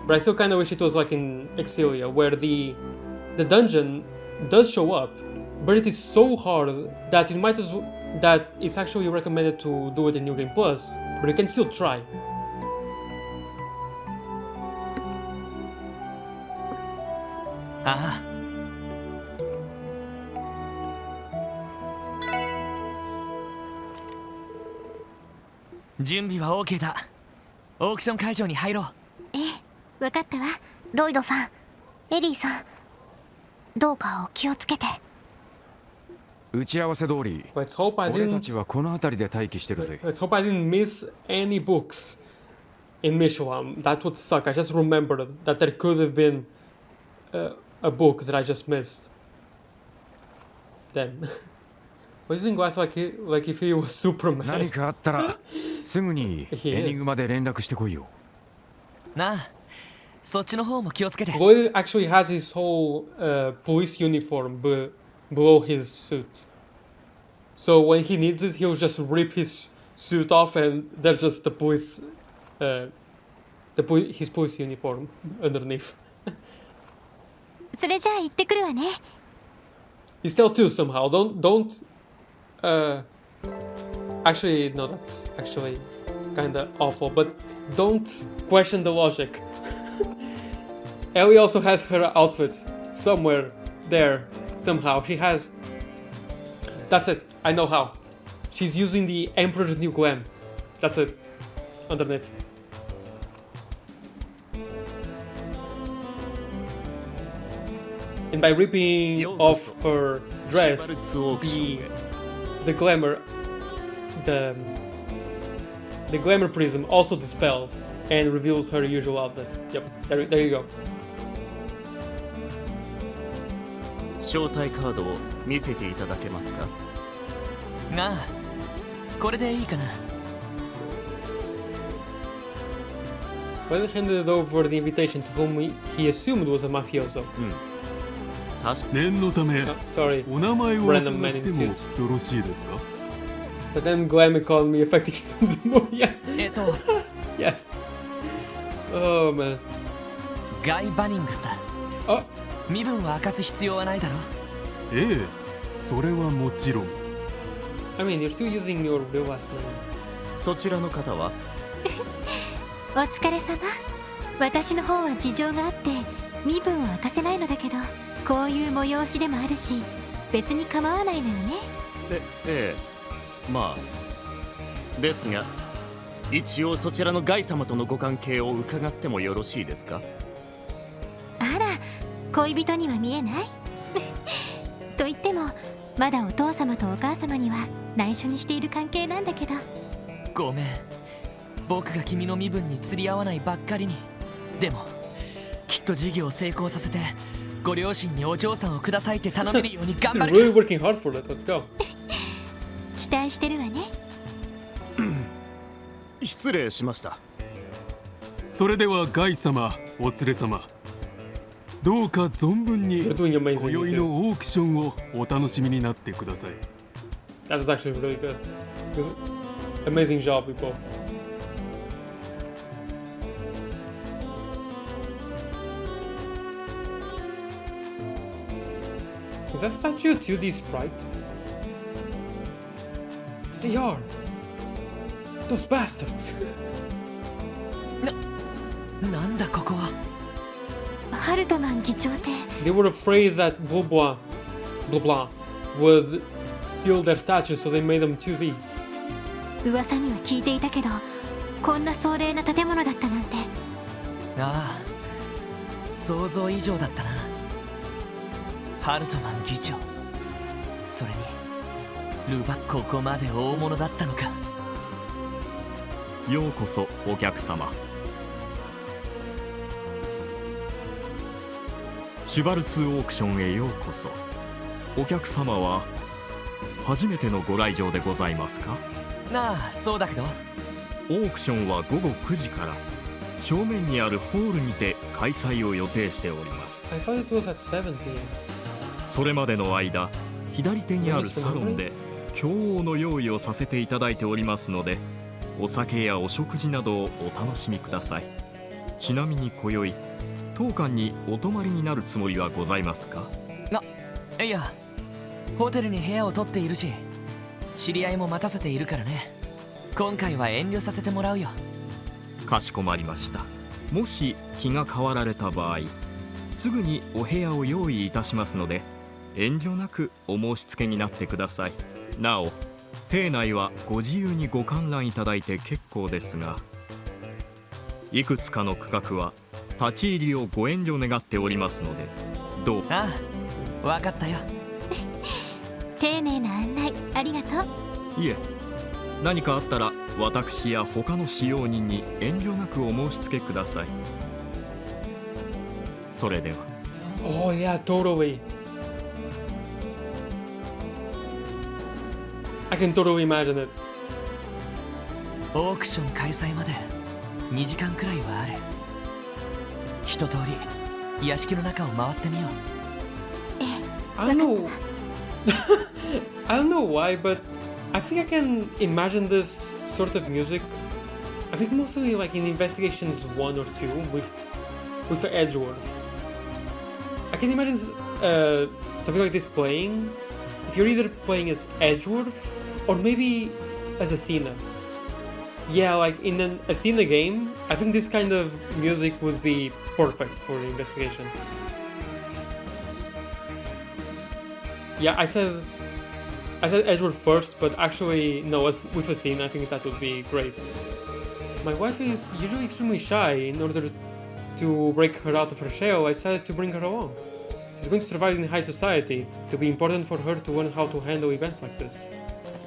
But I still kinda wish it was like in Exilia, where the dungeon does show up, but it is so hard that that it's actually recommended to do it in New Game Plus, but you can still try. Ah. 準備は OK だ。オークション会場に入ろう。ええ、わかったわ。ロイドさん、エリーさん、どうかお気をつけて。打ち合わせ通り Let's hope I 俺た didn't. ちはこの辺りで待機してるぜ。 Let's hope I didn't miss any books in Michelin. That would suck. I just remembered that there could have been a book that I just missed. Then, was using glass like if he was 何 Superman. かあったらすぐにエニグマで連絡してこいよ。なあ、そっちの方も気をつけて。 Lloyd actually has his whole police uniform below his suit. So when he needs it, he'll just rip his suit off, and there's just the police, his police uniform underneath. それじゃあ行ってくるわね。 He's still too somehow. Don't. Actually, no, that's actually kind of awful. But don't question the logic. Ellie also has her outfit somewhere there somehow. She has. That's it. I know how. She's using the Emperor's New Glam. That's it. Underneath. And by ripping off her dress, the glamour, the glamour prism also dispels and reveals her usual outfit. Yep, there you go. 招待カードを見せていただけますか？なあ、これでいいかな。Whether handed over the invitation to whom he assumed was a mafioso. 念のため Sorry, お名前を Random 伺 man って in も suit. よろしいですか？ But then Glammy called me affecting yeah. Yes. Oh man. ガイ・バニングスだ。 Oh, 身分は明かす必要はないだろ。ええ、それはもちろん。 I mean, you're still using your real last name. そちらの方は？お疲れ様。私の方は事情があって身分を明かせないのだけど、こういう催しでもあるし別に構わないのよね。ええ、まあですが一応そちらのガイ様とのご関係を伺ってもよろしいですか？あら、恋人には見えないと言ってもまだお父様とお母様には内緒にしている関係なんだけど。ごめん、僕が君の身分に釣り合わないばっかりに。でもきっと事業を成功させてご両親にお嬢さんをくださいって頼めるように頑張 You're る really working hard for it. Let's go. 期待してるわね。失礼しました。それではガイ様、お連れ様、どうか存分に You're doing 今 amazing. 宵 You の two. オークションをお楽しみになってください。 That was actually really good. Amazing job, we both. Is that statue a 2D sprite? They are! Those bastards! なんだここは。ハルトマン議長邸。 They were afraid that blah blah would steal their statues, so they made them 2D. 噂には聞いていたけど、こんな壮麗な建物だったなんて。ああ、想像以上だったな。ハルトマン議長、それにルバ、ここまで大物だったのか。ようこそお客様。シュバルツオークションへようこそ。お客様は初めてのご来場でございますか？なあ、そうだけど。オークションは午後9時から正面にあるホールにて開催を予定しております。 I thought it was at 7 p.m. それまでの間、左手にあるサロンで供応の用意をさせていただいておりますので、お酒やお食事などをお楽しみください。ちなみに今宵当館にお泊まりになるつもりはございますか？いや、ホテルに部屋を取っているし、知り合いも待たせているからね。今回は遠慮させてもらうよ。かしこまりました。もし気が変わられた場合、すぐにお部屋を用意いたしますので、遠慮なくお申し付けになってください。なお、邸内はご自由にご観覧いただいて結構ですが、いくつかの区画は立ち入りをご遠慮願っておりますので、どうああ、わかったよ。丁寧な案内ありがとう。いえ、何かあったら私や他の使用人に遠慮なくお申し付けください。それでは。 Oh yeah, totally. I can totally imagine it. オークション開催まで2時間くらいはある。一通り屋敷の中を回ってみよう。I don't know. I don't know why, but I think I can imagine this sort of music. I think mostly like in Investigations 1 or 2 with Edgeworth. I can imagine something like this playing. If you're either playing as Edgeworth or maybe as Athena. Yeah, like in an Athena game, I think this kind of music would be perfect for the investigation. Yeah, I said Edgeworth first, but actually no, with Athena, I think that would be great. My wife is usually extremely shy. In order to break her out of her shell, I decided to bring her along. She's going to survive in high society. It will be important for her to learn how to handle events like this.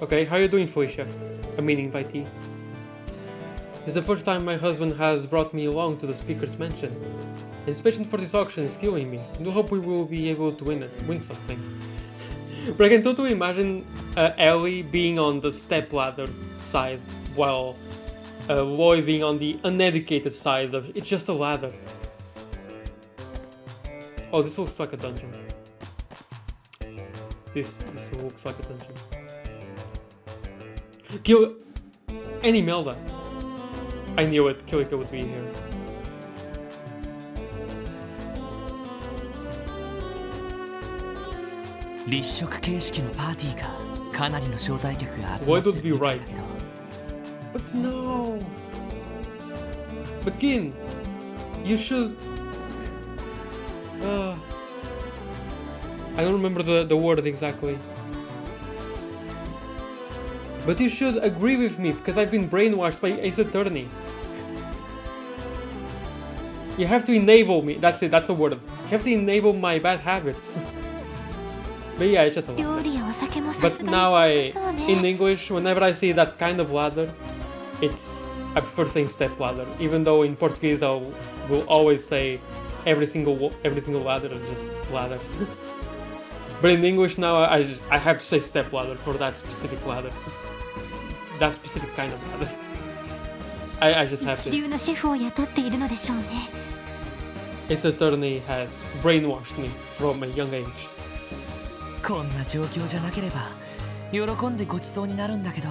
Okay, how are you doing, Felicia? I mean, invitee. It's the first time my husband has brought me along to the speaker's mansion. Anticipation for this auction is killing me. I do hope we will be able to win something. But I can totally imagine Ellie being on the stepladder side, while Lloyd being on the uneducated side of it's just a ladder. Oh, this looks like a dungeon. This looks like a dungeon. Kill and Imelda. I knew it. Kilika would be here. Lloyd would be right. But no. But Gin, you should. I don't remember the word exactly. But you should agree with me because I've been brainwashed by Ace Attorney. You have to enable me. That's it. That's the word. You have to enable my bad habits. But yeah, it's just a ladder. But now in English, whenever I see that kind of ladder, I prefer saying step ladder. Even though in Portuguese I will always say every single ladder is just ladders. But in English now I have to say step ladder for that specific ladder. That specific kind of ladder. I just have to. Ace Attorney has brainwashed me from a young age. こんな状況じゃなければ喜んでごちそうになるんだけど。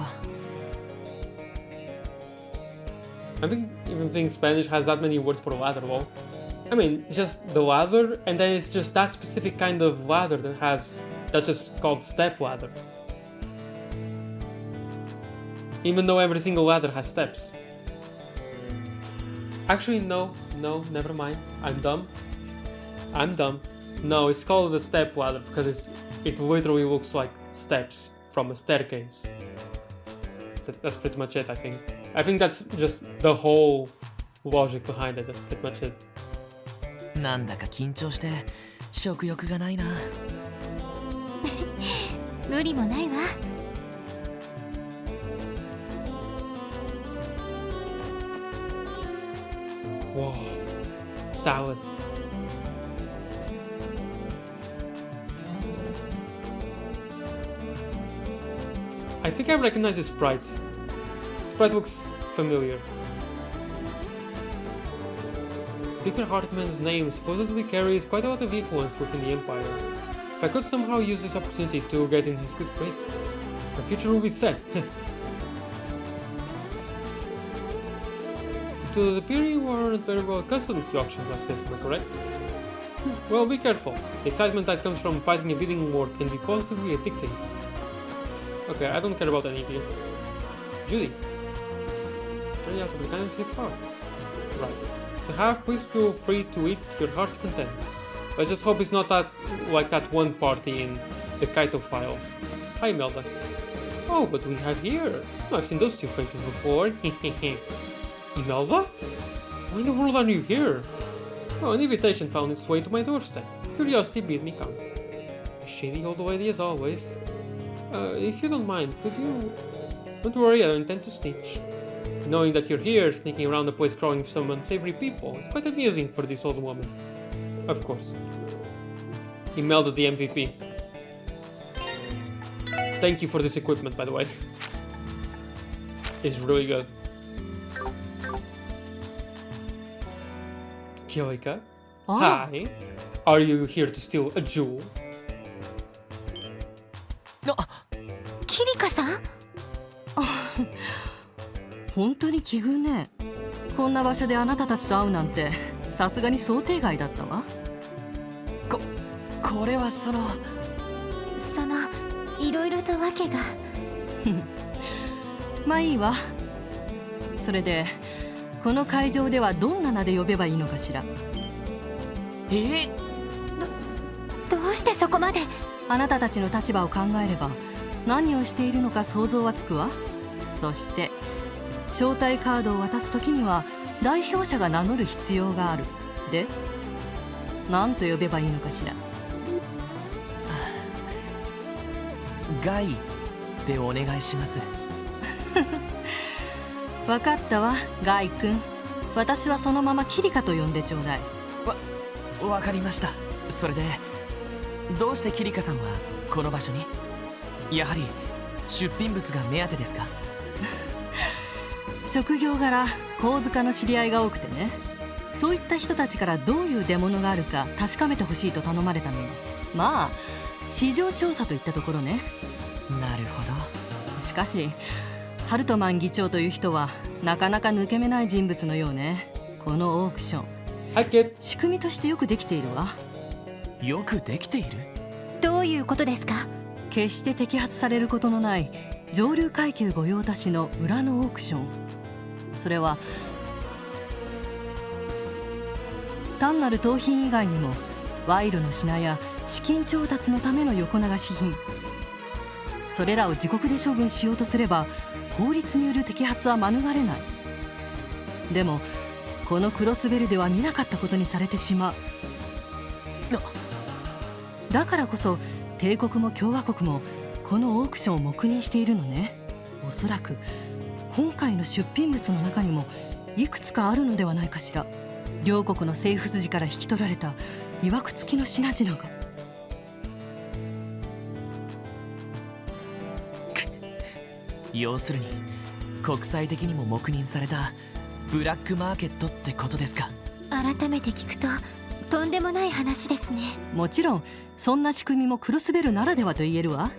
I don't even think Spanish has that many words for ladder, well. I mean, just the ladder, and then it's just that specific kind of ladder that's just called step ladder. Even though every single ladder has steps. Actually, no, never mind. I'm dumb. No, it's called a step ladder because it literally looks like steps from a staircase. That's pretty much it, I think. I think that's just the whole logic behind it. That's pretty much it. なんだか緊張して食欲がないな。無理もないわ。Whoa, salad. I think I recognize the sprite. Sprite looks familiar. Peter Hartman's name supposedly carries quite a lot of influence within the Empire. If I could somehow use this opportunity to get in his good graces, my future will be set. To the appear you aren't very well accustomed to auctions like this, am I correct? Well, be careful. The excitement that comes from fighting a bidding war can be positively addicting. Okay, I don't care about any of you. Judy. Turning out to be kind of his heart. Right. To have, please feel free to eat to your heart's content. Let's just hope it's not like that one party in the Kaito files. Hi, Imelda. Oh, but we have here. Oh, I've seen those two faces before. Imelda? Why in the world are you here? Oh, an invitation found its way to my doorstep. Curiosity bid me come. Shady old lady as always. If you don't mind, could you... Don't worry, I don't intend to snitch. Knowing that you're here, sneaking around the place crawling for some unsavory people, it's quite amusing for this old woman. Of course. He melded the MVP. Thank you for this equipment, by the way. It's really good. Kyoika? Hi. Are you here to steal a jewel? キリカさん？本当に奇遇ね。こんな場所であなたたちと会うなんてさすがに想定外だったわ。これはそのいろいろと訳が。まあいいわ。それでこの会場ではどんな名で呼べばいいのかしら。どうしてそこまで？あなたたちの立場を考えれば何をしているのか想像はつくわ。そして招待カードを渡す時には代表者が名乗る必要がある。で、何と呼べばいいのかしら。ガイでお願いします。分かったわ、ガイ君。私はそのままキリカと呼んでちょうだい。わかりました。それでどうしてキリカさんはこの場所に？やはり出品物が目当てですか？職業柄構図家の知り合いが多くてね、そういった人たちからどういう出物があるか確かめてほしいと頼まれたのよ。まあ市場調査といったところね。なるほど。しかしハルトマン議長という人はなかなか抜け目ない人物のようね。このオークション、仕組みとしてよくできているわ。よくできている？どういうことですか？決して摘発されることのない上流階級御用達の裏のオークション。それは単なる盗品以外にも賄賂の品や資金調達のための横流し品、それらを自国で処分しようとすれば法律による摘発は免れない。でもこのクロスベルでは見なかったことにされてしまう。だからこそ帝国も共和国もこのオークションを黙認しているのね。おそらく今回の出品物の中にもいくつかあるのではないかしら。両国の政府筋から引き取られた曰く付きの品々が。要するに国際的にも黙認されたブラックマーケットってことですか？改めて聞くととんでもない話ですね。もちろんそんな仕組みもクロスベルならではと言えるわ。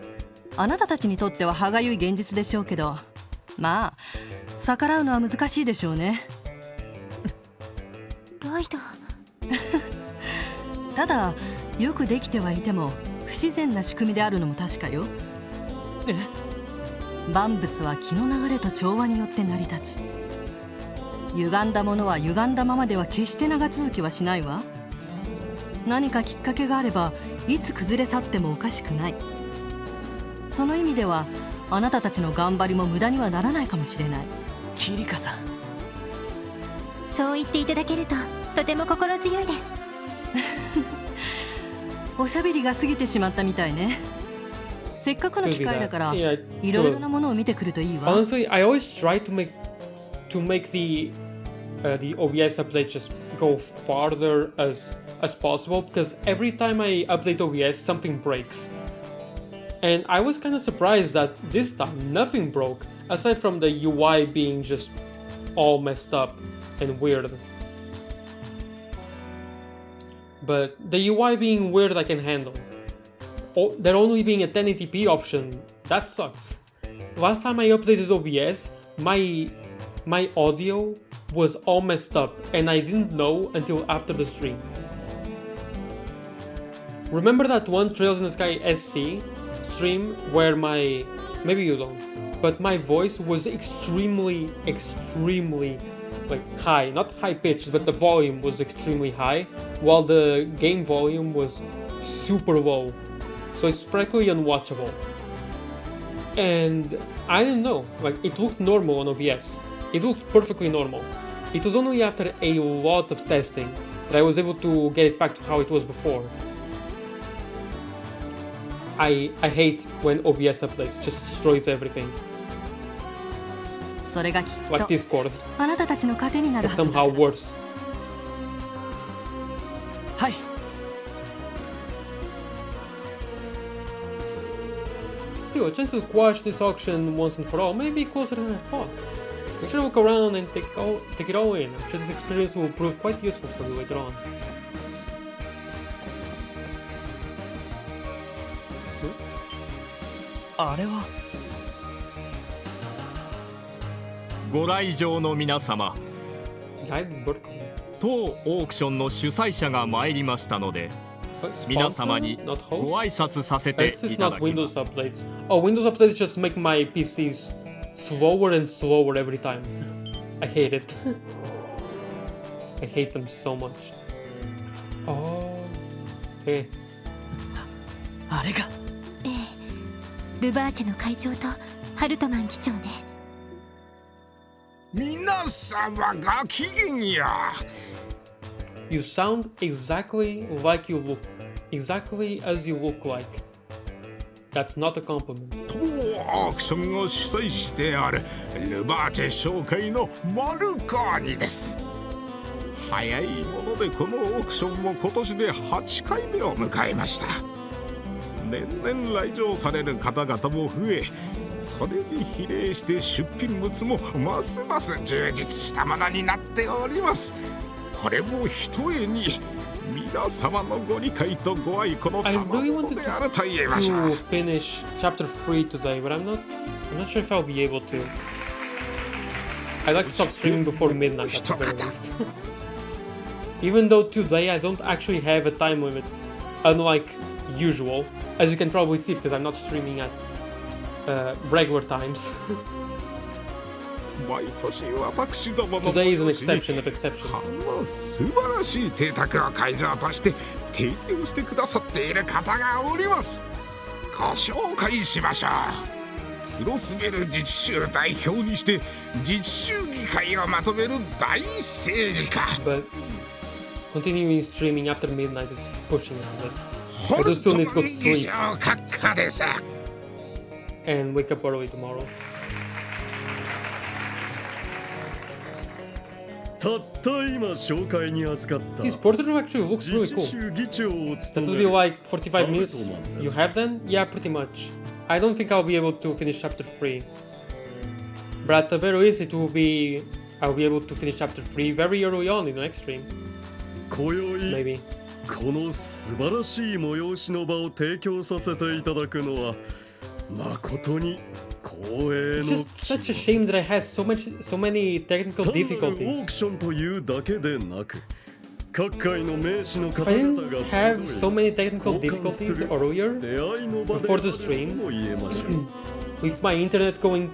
あなたたちにとっては歯がゆい現実でしょうけど、まあ逆らうのは難しいでしょうね。ロイド。ただよくできてはいても不自然な仕組みであるのも確かよ。万物は気の流れと調和によって成り立つ。歪んだものは歪んだままでは決して長続きはしないわ。何かきっかけがあればいつ崩れ去ってもおかしくない。その意味ではあなたたちの頑張りも無駄にはならないかもしれない。キリカさん、そう言っていただけるととても心強いです。おしゃべりが過ぎてしまったみたいね。せっかくの機会だからいろいろなものを見てくるといいわ。 Honestly, I always try to make the OBS update just go farther as possible, because every time I update OBS something breaks. And I was kind of surprised that this time nothing broke, aside from the UI being just all messed up and weird. But the UI being weird I can handle. There only being a 1080p option, that sucks. Last time I updated OBS, my audio was all messed up and I didn't know until after the stream. Remember that one Trails in the Sky SC stream where maybe you don't, but my voice was extremely like high, not high pitched, but the volume was extremely high while the game volume was super low, so it's practically unwatchable. And I didn't know, like it looked normal on OBS, it looked perfectly normal. It was only after a lot of testing that I was able to get it back to how it was before. I hate when OBS updates just destroys everything. それがきっ Like と Discord. あなたたちの糧になる But はずだ somehow worse. はい Still, a chance to quash this auction once and for all may be closer than I thought. Make sure to look around and take it all in. I'm sure this experience will prove quite useful for you later on. あれはご来場の皆様、 Live Burkle. 当オークションの主催者が参りましたので、 皆様に Not ご host? 挨拶させて This is いた not だきま Windows す。 updates. Oh, Windows updates just make my PCs slower and slower every time. I hate it. I hate them so much. Oh. Hey. あれがええルバーチェの会長とハルトマン議長ね。皆様が機嫌や。 You sound exactly like you look. Exactly as you look like. That's not a compliment. 当オークションを主催してあるルバーチェ商会のマルコーニです。早いものでこのオークションも今年で8回目を迎えました。年々来場される方々も増え、それに比例して出品物もますます充実したものになっております。これもひとえに皆様のご理解とご愛顧の I 賜 really 物 wanted であると言えましょう。 to finish chapter 3 today, but I'm not sure if I'll be able to. I'd like to stop streaming before midnight at the very least. Even though today I don't actually have a time limit, unlike usual, as you can probably see because I'm not streaming at regular times. 毎年私どもの Today is an 催しに exception of exceptions. この素晴らしい邸宅を会場として提供してくださっている方がおります。ご紹介しましょう。クロスベル自治州代表にして自治州議会をまとめる大政治家 But continuing streaming after midnight is pushing it. ホ I ル do still ト need マ to go ン to 議 sleep 長閣下です。 and wake up early tomorrow. たった今紹介に預かった His portrait actually looks 自 really 治 cool. 州議長を That 務 will め be る like 45 minutes. Haruto-man You です。 have then? Yeah, pretty much. I don't think I'll be able to finish chapter 3. But at the very least, I'll be able to finish chapter 3 very early on in the next stream. 今宵 Maybe. この素晴らしい催しの場を提供させていただくのは誠に光栄 It's の just such a shame that I had so many technical 単なるオー difficulties. クションというだけでなく各界の名士の If 方 I 々 didn't が have 集 so い many technical 交換す difficulties る earlier, 出会いの場で before the ある stream とも言えましょう with my internet going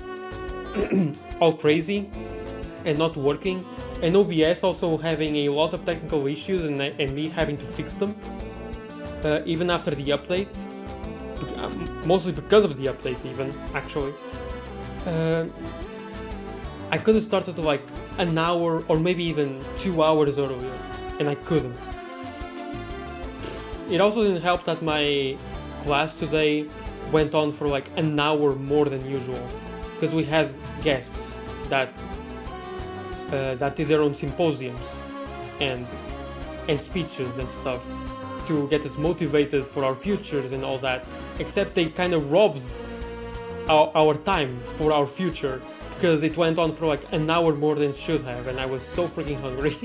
all crazy and not working, and OBS also having a lot of technical issues and me having to fix them, even after the update, mostly because of the update even, actually. I could have started like an hour or maybe even 2 hours earlier, and I couldn't. It also didn't help that my class today went on for like an hour more than usual, because we had guests that did their own symposiums and speeches and stuff to get us motivated for our futures and all that, except they kind of robbed our time for our future because it went on for like an hour more than it should have, and I was so freaking hungry.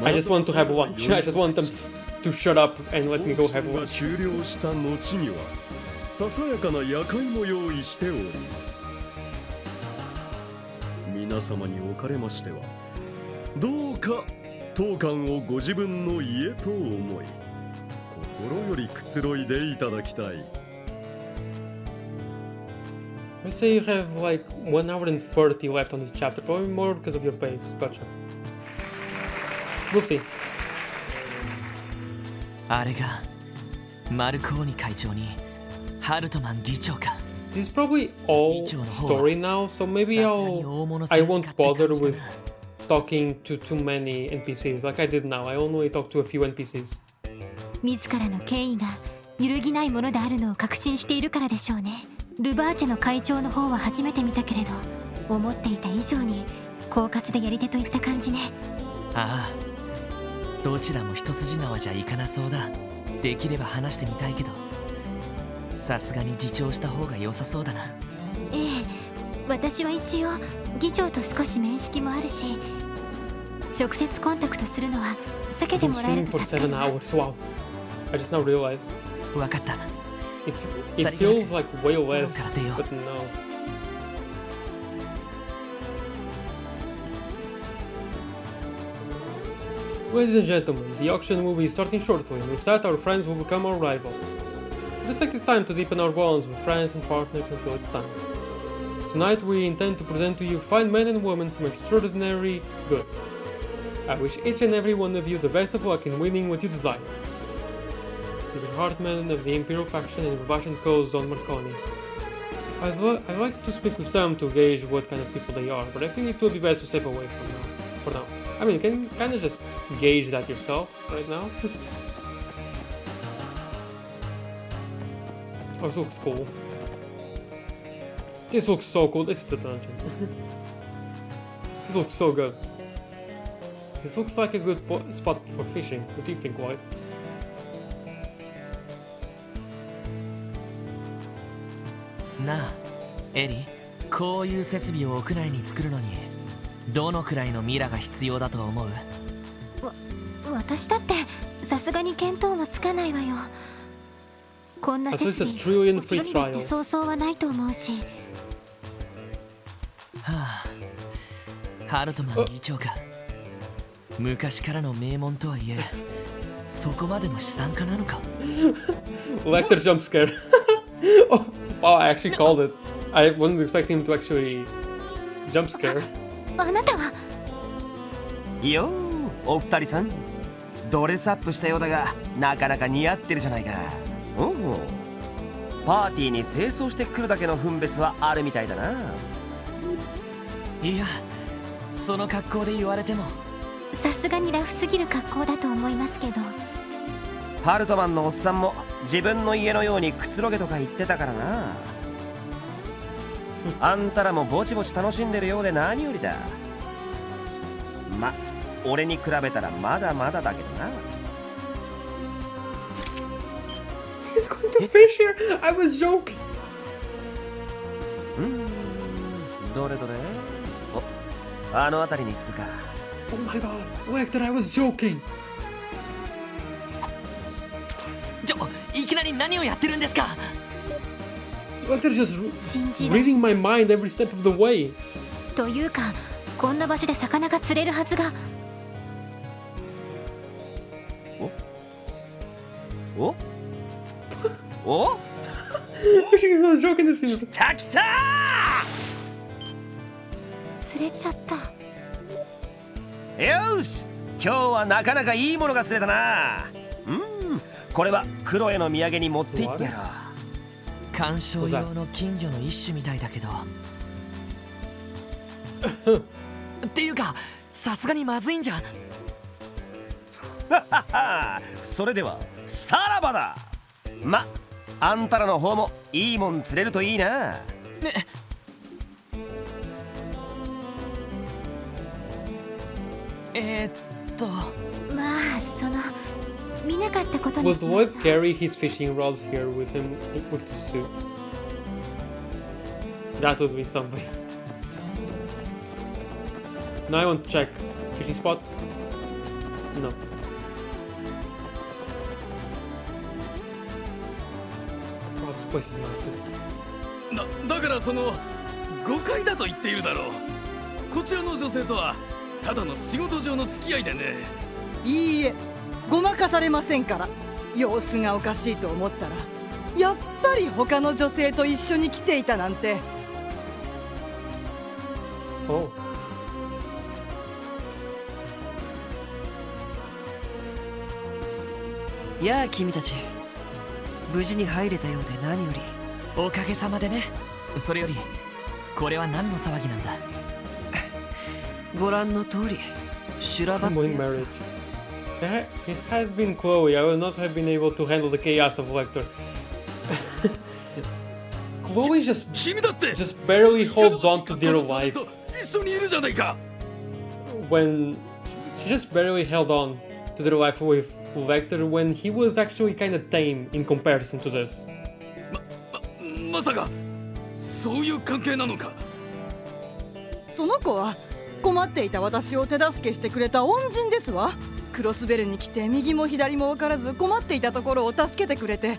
I just want to have lunch. I just want them to shut up and let me go have が lunch. 終了した後にはささやかな夜会も用意しております皆様におかれましてはどうか当館をご自分の家と思い心よりくつろいでいただきたい I say you have like 1 hour and 30 left on this chapter, probably more because of your pace. Gotcha. We'll see. あれがマルコーニ会長にハルトマン議長か This is probably all story now, so maybe I won't bother with talking to too many NPCs like I did now. I only talked to a few NPCs. 自らの権威が揺るぎないものであるのを確信しているからでしょうね。ルバーチェの会長の方は初めて見たけれど、思っていた以上に狡猾でやり手といった感じね。ああ、どちらも一筋縄じゃいかなそうだ。できれば話してみたいけど、さすがに自重した方が良さそうだな。ええ、私は一応議長と少し面識もあるし、直接コンタクトするのは避けて Been もらえる streaming と for 助か 7 るわ。 hours. Wow. I just now realized. わかった。 It feels like way less, Salonから出よう。 but no. Ladies and gentlemen, the auction will be starting shortly, and with that our friends will become our rivals. Just like it's time to deepen our bonds with friends and partners until it's time. Tonight we intend to present to you fine men and women some extraordinary goods. I wish each and every one of you the best of luck in winning what you desire. The Hartman of the Imperial faction and Russian Coast Don Marconi. I'd like to speak with them to gauge what kind of people they are, but I think it would be best to step away for now. I mean, you can kind of just gauge that yourself right now. Oh, this looks cool. This looks so cool. This is a dungeon. This looks so good. This looks like a good spot for fishing. What do you think, Lloyd? なあ、エリ、こういう設備を屋内に作るのにどのくらいのミラが必要だと思う？私だってさすがに見当もつかないわよ。こんな設備 At least a trillion お城 free にだって trials. そうそうはないと思うし。はあ、ハルトマン議長か。昔からの名門とはいえ、そこまでの資産家なのか。Lecter jump scare. Oh, wow, I actually called it. I wasn't expecting him to actually jump scare. あなたはよー、お二人さん。ドレスアップしたようだが、なかなか似合ってるじゃないか。おお。パーティーに清掃してくるだけの分別はあるみたいだな。いや、その格好で言われても。さすがにラフすぎる格好だと思いますけど。ハルトマンのおっさんも自分の家のようにくつろげとか言ってたからな。あんたらもぼちぼち楽しんでるようで何よりだ。ま、俺に比べたらまだまだだけどな。He's going to fish here. I was joking. どれどれ。お、あの辺りにするか。Oh my god, Lecter, I was joking. いきなり何をやってるんですか。Lecter just 信じない reading my mind every step of the way. というか、こんな場所で魚が釣れるはずが。おおShe's not joking this scene. 来た来た釣れちゃった。よし、今日はなかなかいいものが釣れたな。これはクロエの土産に持って行ってやろう。観賞用の金魚の一種みたいだけど。っていうか、さすがにまずいんじゃ。それではさらばだ。ま、あんたらの方もいいもん釣れるといいな。ね。まあ、その見なかったことに Will しま Lloyd しょう。 carry his fishing rods here with him with the suit? That would be something. Now I want to check fishing spots. No. Oh, this place is massive. だからその誤解だと言っているだろう。こちらの女性とはただの仕事上の付き合いでね。いいえ、ごまかされませんから。様子がおかしいと思ったら、やっぱり他の女性と一緒に来ていたなんて。Oh. やあ君たち、無事に入れたようで何より。おかげさまでね。それよりこれは何の騒ぎなんだ。ご覧の通り修羅場ってやつさ。It had been Chloe, I would not have been able to handle the chaos of Lecter. Chloe just barely holds on to dear life. When she just barely held on to their life with Lecter when he was actually kind of tame in comparison to this. まさかそういう関係なのか。その子は困っていた私を手助けしてくれた恩人ですわ。クロスベルに来て右も左も分からず困っていたところを助けてくれて、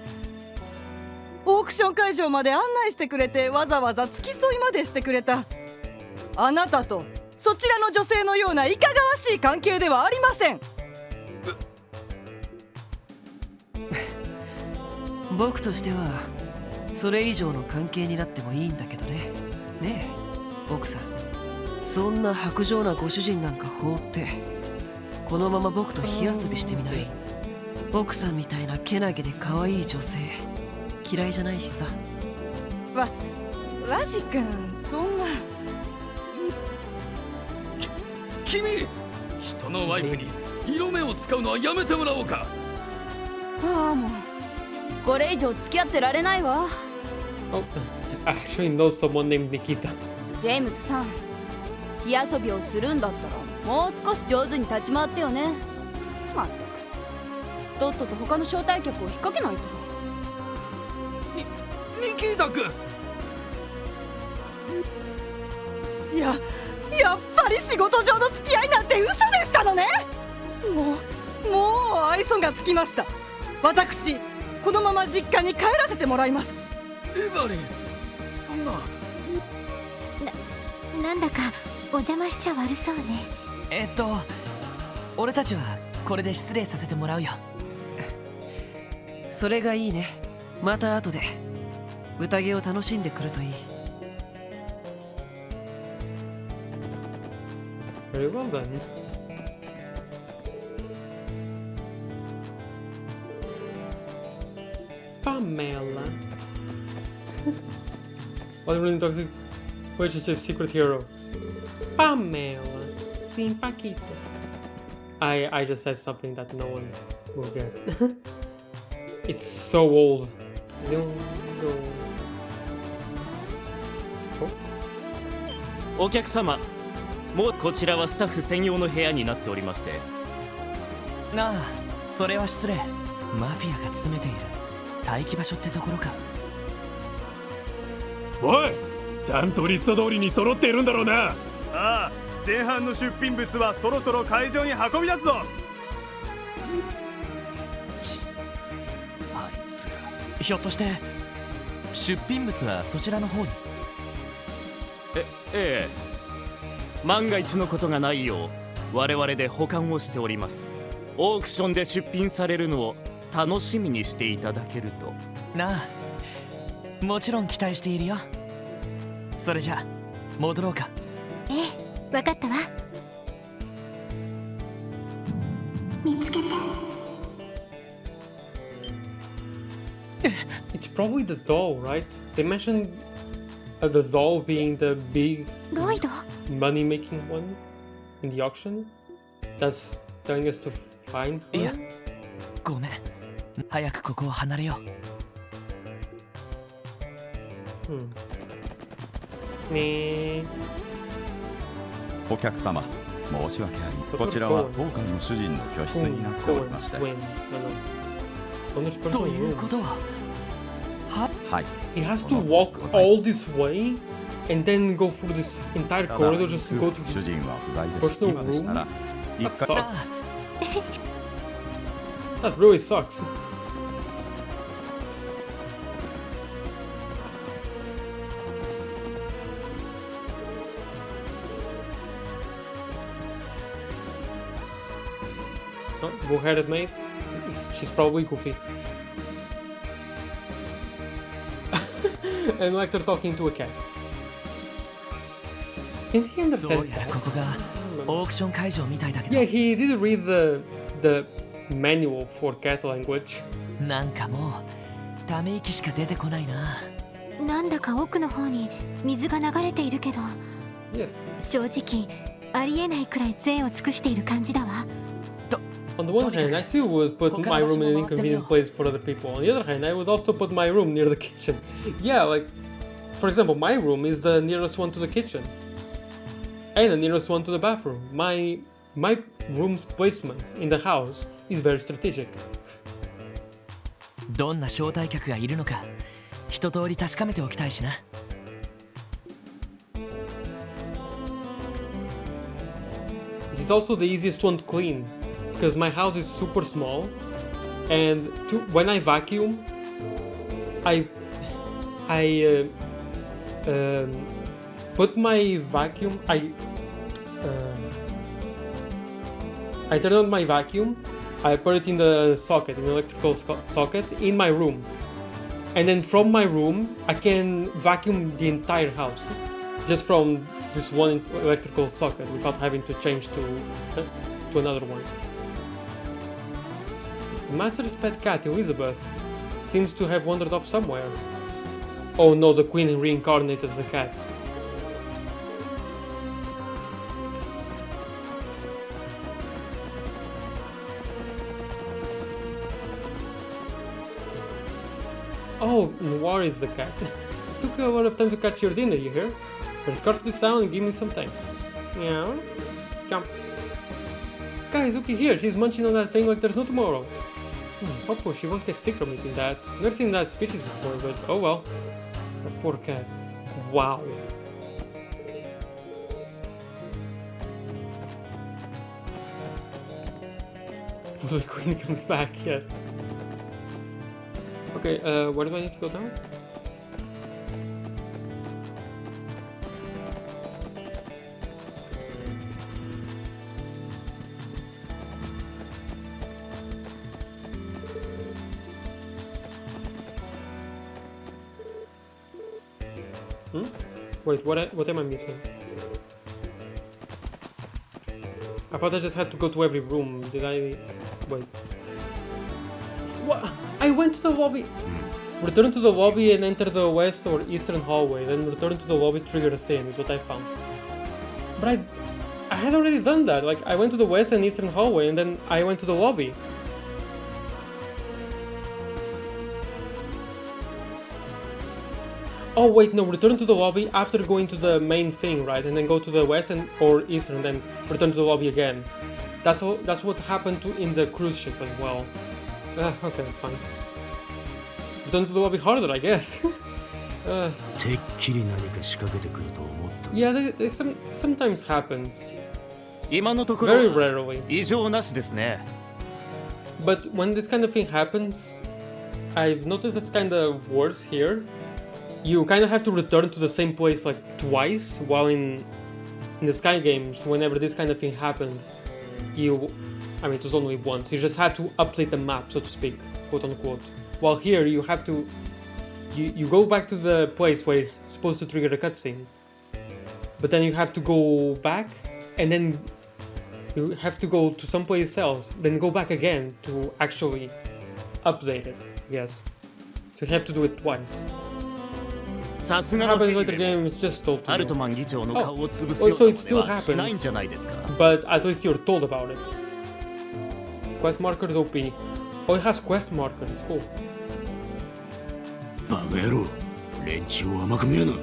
オークション会場まで案内してくれて、わざわざ付き添いまでしてくれた。あなたとそちらの女性のようないかがわしい関係ではありません。僕としてはそれ以上の関係になってもいいんだけどね。ねえ奥さん、そんな薄情なご主人なんか放ってこのまま僕と火遊びしてみない？奥さんみたいなけなげで可愛い女性嫌いじゃないしさ。わじくん、そんな。君、人のワイフに色目を使うのはやめてもらおうか。ああ、もうこれ以上付き合ってられないわ。Oh, I actually know someone named Nikita. ジェームズさん、火遊びをするんだったらもう少し上手に立ち回ってよね。まったく、とっとと他の招待客を引っ掛けないと。ニキータ君。やっぱり仕事上の付き合いなんて嘘でしたのね。もう愛想がつきました。私このまま実家に帰らせてもらいます。エバリン、そんな。なんだかお邪魔しちゃ悪そうね。俺たちはこれで失礼させてもらうよ。それがいいね。また後で宴を楽しんでくるといい。Very well done. Pamela. What a really toxic relationship secret hero. Pamela. Sin Paquito. I just said something that no one will get. It's so old. Oh. お客様、もうこちらはスタッフ専用の部屋になっておりまして。ああ、それは失礼。マフィアが詰めている待機場所ってところか。おい、ちゃんとリスト通りに揃っているんだろうな。ああ、前半の出品物はそろそろ会場に運び出すぞ。あいつら、ひょっとして出品物はそちらの方に？ええ、万が一のことがないよう我々で保管をしております。オークションで出品されるのを楽しみにしていただけると。なあ、もちろん期待しているよ。それじゃ戻ろうか。ええ、わかったわ。見つけた。It's probably the doll, right? They mentioned the doll being the big LLOYD? money-making one in the auction. That's telling us to find her? いや、ごめん。早くここを離れよう。ね。お客様、申し訳あり。こちらは当館の主人の居室になっておりまして。ということは、はい。 He has to walk all this way and then go through this entire corridor just to go to his personal room? That sucks. That really sucks. Oh, bull-headed maid? She's probably goofy. And like they're talking to a cat. Can't he understand that? Yeah, he did read the manual for cat language. なんかもうため息しか出てこないな。なんだか奥の方に水が流れているけど、Yes. 正直ありえないくらい贅を尽くしている感じだわ。On the one hand, I too would put my room in an inconvenient place for other people. On the other hand, I would also put my room near the kitchen. Yeah, like, for example, my room is the nearest one to the kitchen. And the nearest one to the bathroom. My room's placement in the house is very strategic. どんな招待客がいるのか一通り確かめておきたいしな。It's also the easiest one to clean because my house is super small, and when I vacuum, I put my vacuum. I turn on my vacuum. I put it in the socket, in the electrical socket, in my room, and then from my room I can vacuum the entire house, just from this one electrical socket without having to change to another one. The master's pet cat, Elizabeth, seems to have wandered off somewhere. Oh no, the queen reincarnated as a cat. Oh, Noir is the cat. It took a lot of time to catch your dinner, you hear? But scarf this down and give me some thanks. Yeah? Jump. Guys, looky here, she's munching on that thing like there's no tomorrow. Hopefully she won't get sick from eating that. Never seen that species before, but oh well. That poor cat. Wow. Before the queen comes back, yes. Okay, where do I need to go now? Wait, what am I missing? I thought I just had to go to every room. Did I... Wait. What? I went to the lobby! Return to the lobby and enter the west or eastern hallway, then return to the lobby, trigger a scene, is what I found. But I had already done that. Like, I went to the west and eastern hallway and then I went to the lobby. Oh wait, no, return to the lobby after going to the main thing, right? And then go to the west or eastern and then return to the lobby again. That's what happened in the cruise ship as well. Okay, fine. Return to the lobby harder, I guess. Yeah, this sometimes happens. Very rarely. But when this kind of thing happens, I've noticed it's kind of worse here. You kind of have to return to the same place like twice, while in the Sky games, whenever this kind of thing happened, I mean, it was only once. You just had to update the map, so to speak, quote unquote. While here, you have to, you go back to the place where it's supposed to trigger a cutscene, but then you have to go back, and then you have to go to someplace else, then go back again to actually update it. Yes, so you have to do it twice. What happens later game is just told to you. Oh, so it still happens, but at least you're told about it. Quest markers OP. Oh, it has quest markers, it's cool. バカ野郎、連中を甘く見るな。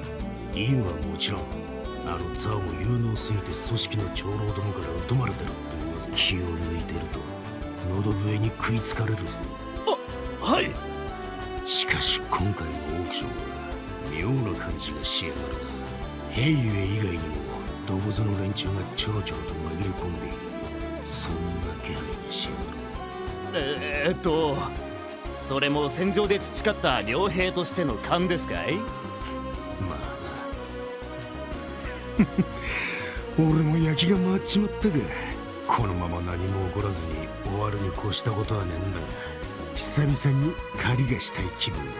いいのはもちろん、あのザーも有能すぎて組織の長老どもから疎まれてるって噂。気を抜いてると喉笛に食いつかれるぞ。はい。しかし今回のオークションは妙な感じがしやがるな。兵ゆえ以外にもどこぞの連中がちょろちょろと紛れ込んでいる。そんな気配がしやがる。それも戦場で培った傭兵としての勘ですかい？まあな。俺も焼きが回っちまったが、このまま何も起こらずに終わるに越したことはねえんだが、久々に狩りがしたい気分だ。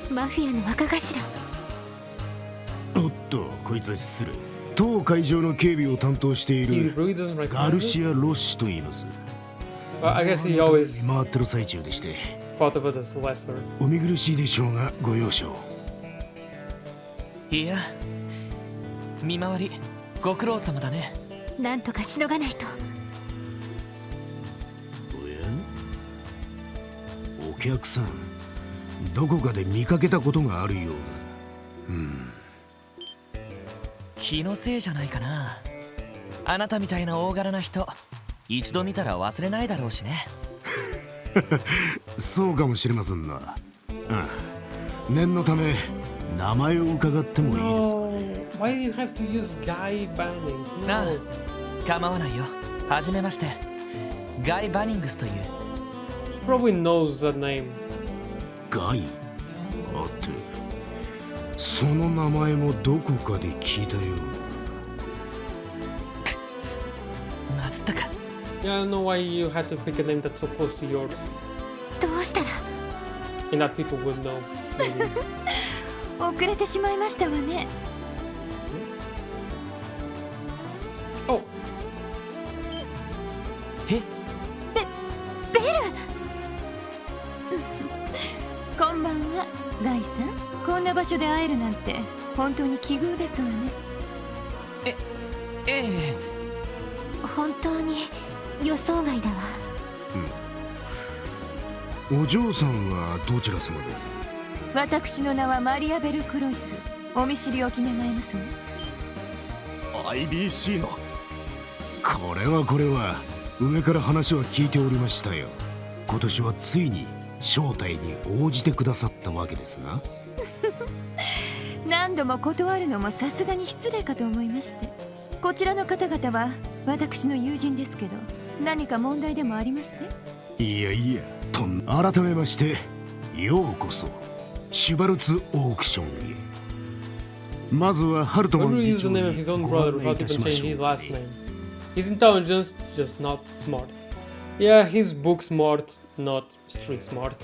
マフィアの若頭。おっと、こいつは失礼。当会場の警備を担当しているガルシア・ロッシュと言います。I guess he always 回ってる最中でして。thought of us as lesser. お見苦しいでしょうがご容赦を。いや、見回りご苦労様だね。なんとかしのがないと。おや、お客さん、どこかで見かけたことがあるような。気のせいじゃないかな。あなたみたいな大柄な人、一度見たら忘れないだろうしね。そうかもしれませんな。念のため名前を伺ってもいいですか。 Why do you have to use Guy Bannings? なあ、構わないよ。はじめまして。ガイ・バニングスという。He probably knows that name. ガイ。あって、その名前もどこかで聞いたような。まずったか。Yeah, I don't know why you had to pick a name that's so close to yours. どうしたら And that people would know. Maybe. 遅れてしまいましたわね。Oh. え？ベルこんばんは、ガイさん。こんな場所で会えるなんて本当に奇遇ですわね。ええ。本当に予想外だわ。お嬢さんはどちら様で？私の名はマリア・ベル・クロイス。お見知りおき願いますね。 IBC のこれは上から話は聞いておりましたよ。今年はついに招待に応じてくださったわけですが。何度も断るのもさすがに失礼かと思いまして。こちらの方々は私の友人ですけど、何か問題でもありまして？いや改めましてようこそシュバルツオークションへ。まずはハルトマン議長にご案内いたしましょう。 He's intelligent, just not smart. Yeah, he's book smart, not street smart.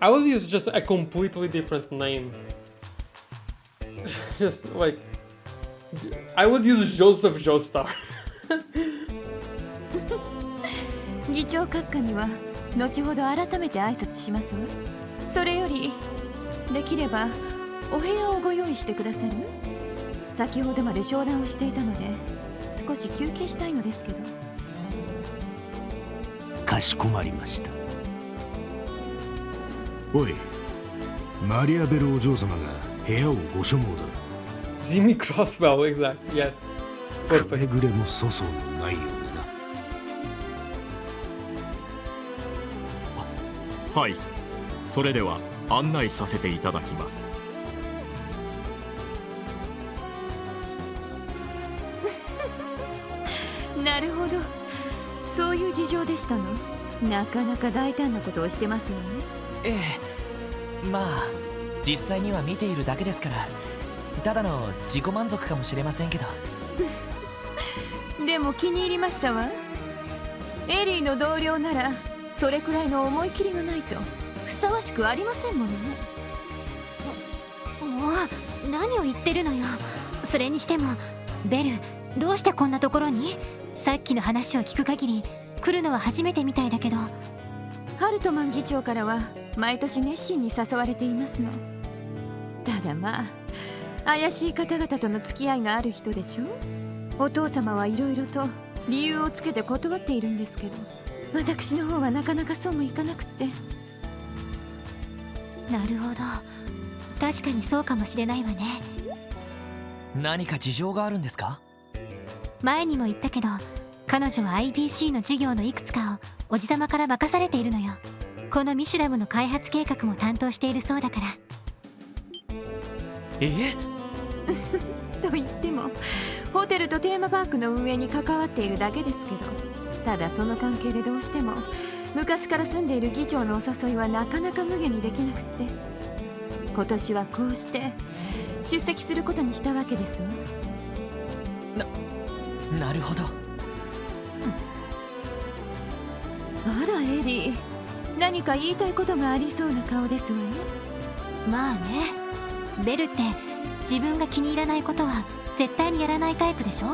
I would use just a completely different name. Just like I would use Joseph Joestar. 議長閣下には後ほど改めて挨拶しますわ。それよりできればお部屋をご用意してくださる？先ほどまで商談をしていたので少し休憩したいのですけど。かしこまりました。おい、マリアベルお嬢様が部屋をご所望だ。 Jimmy Crosswell, exactly. Yes. くれぐれも粗相のないようにな。はい、それでは案内させていただきます。なるほど、そういう事情でしたの。なかなか大胆なことをしてますわね。ええ、まあ実際には見ているだけですから、ただの自己満足かもしれませんけど。でも気に入りましたわ。エリーの同僚ならそれくらいの思い切りがないとふさわしくありませんものね。もう何を言ってるのよ。それにしてもベル、どうしてこんなところに？さっきの話を聞く限り来るのは初めてみたいだけど。ハルトマン議長からは毎年熱心に誘われていますの。ただまあ怪しい方々との付き合いがある人でしょ。お父様はいろいろと理由をつけて断っているんですけど、私の方はなかなかそうもいかなくって。なるほど、確かにそうかもしれないわね。何か事情があるんですか？前にも言ったけど、彼女は IBC の事業のいくつかをおじさまから任されているのよ。このミシュラムの開発計画も担当しているそうだから。と言ってもホテルとテーマパークの運営に関わっているだけですけど、ただその関係でどうしても昔から住んでいる議長のお誘いはなかなか無限にできなくって、今年はこうして出席することにしたわけですわ。なるほど。あらエリー、何か言いたいことがありそうな顔ですわね。まあね、ベルって自分が気に入らないことは絶対にやらないタイプでしょ。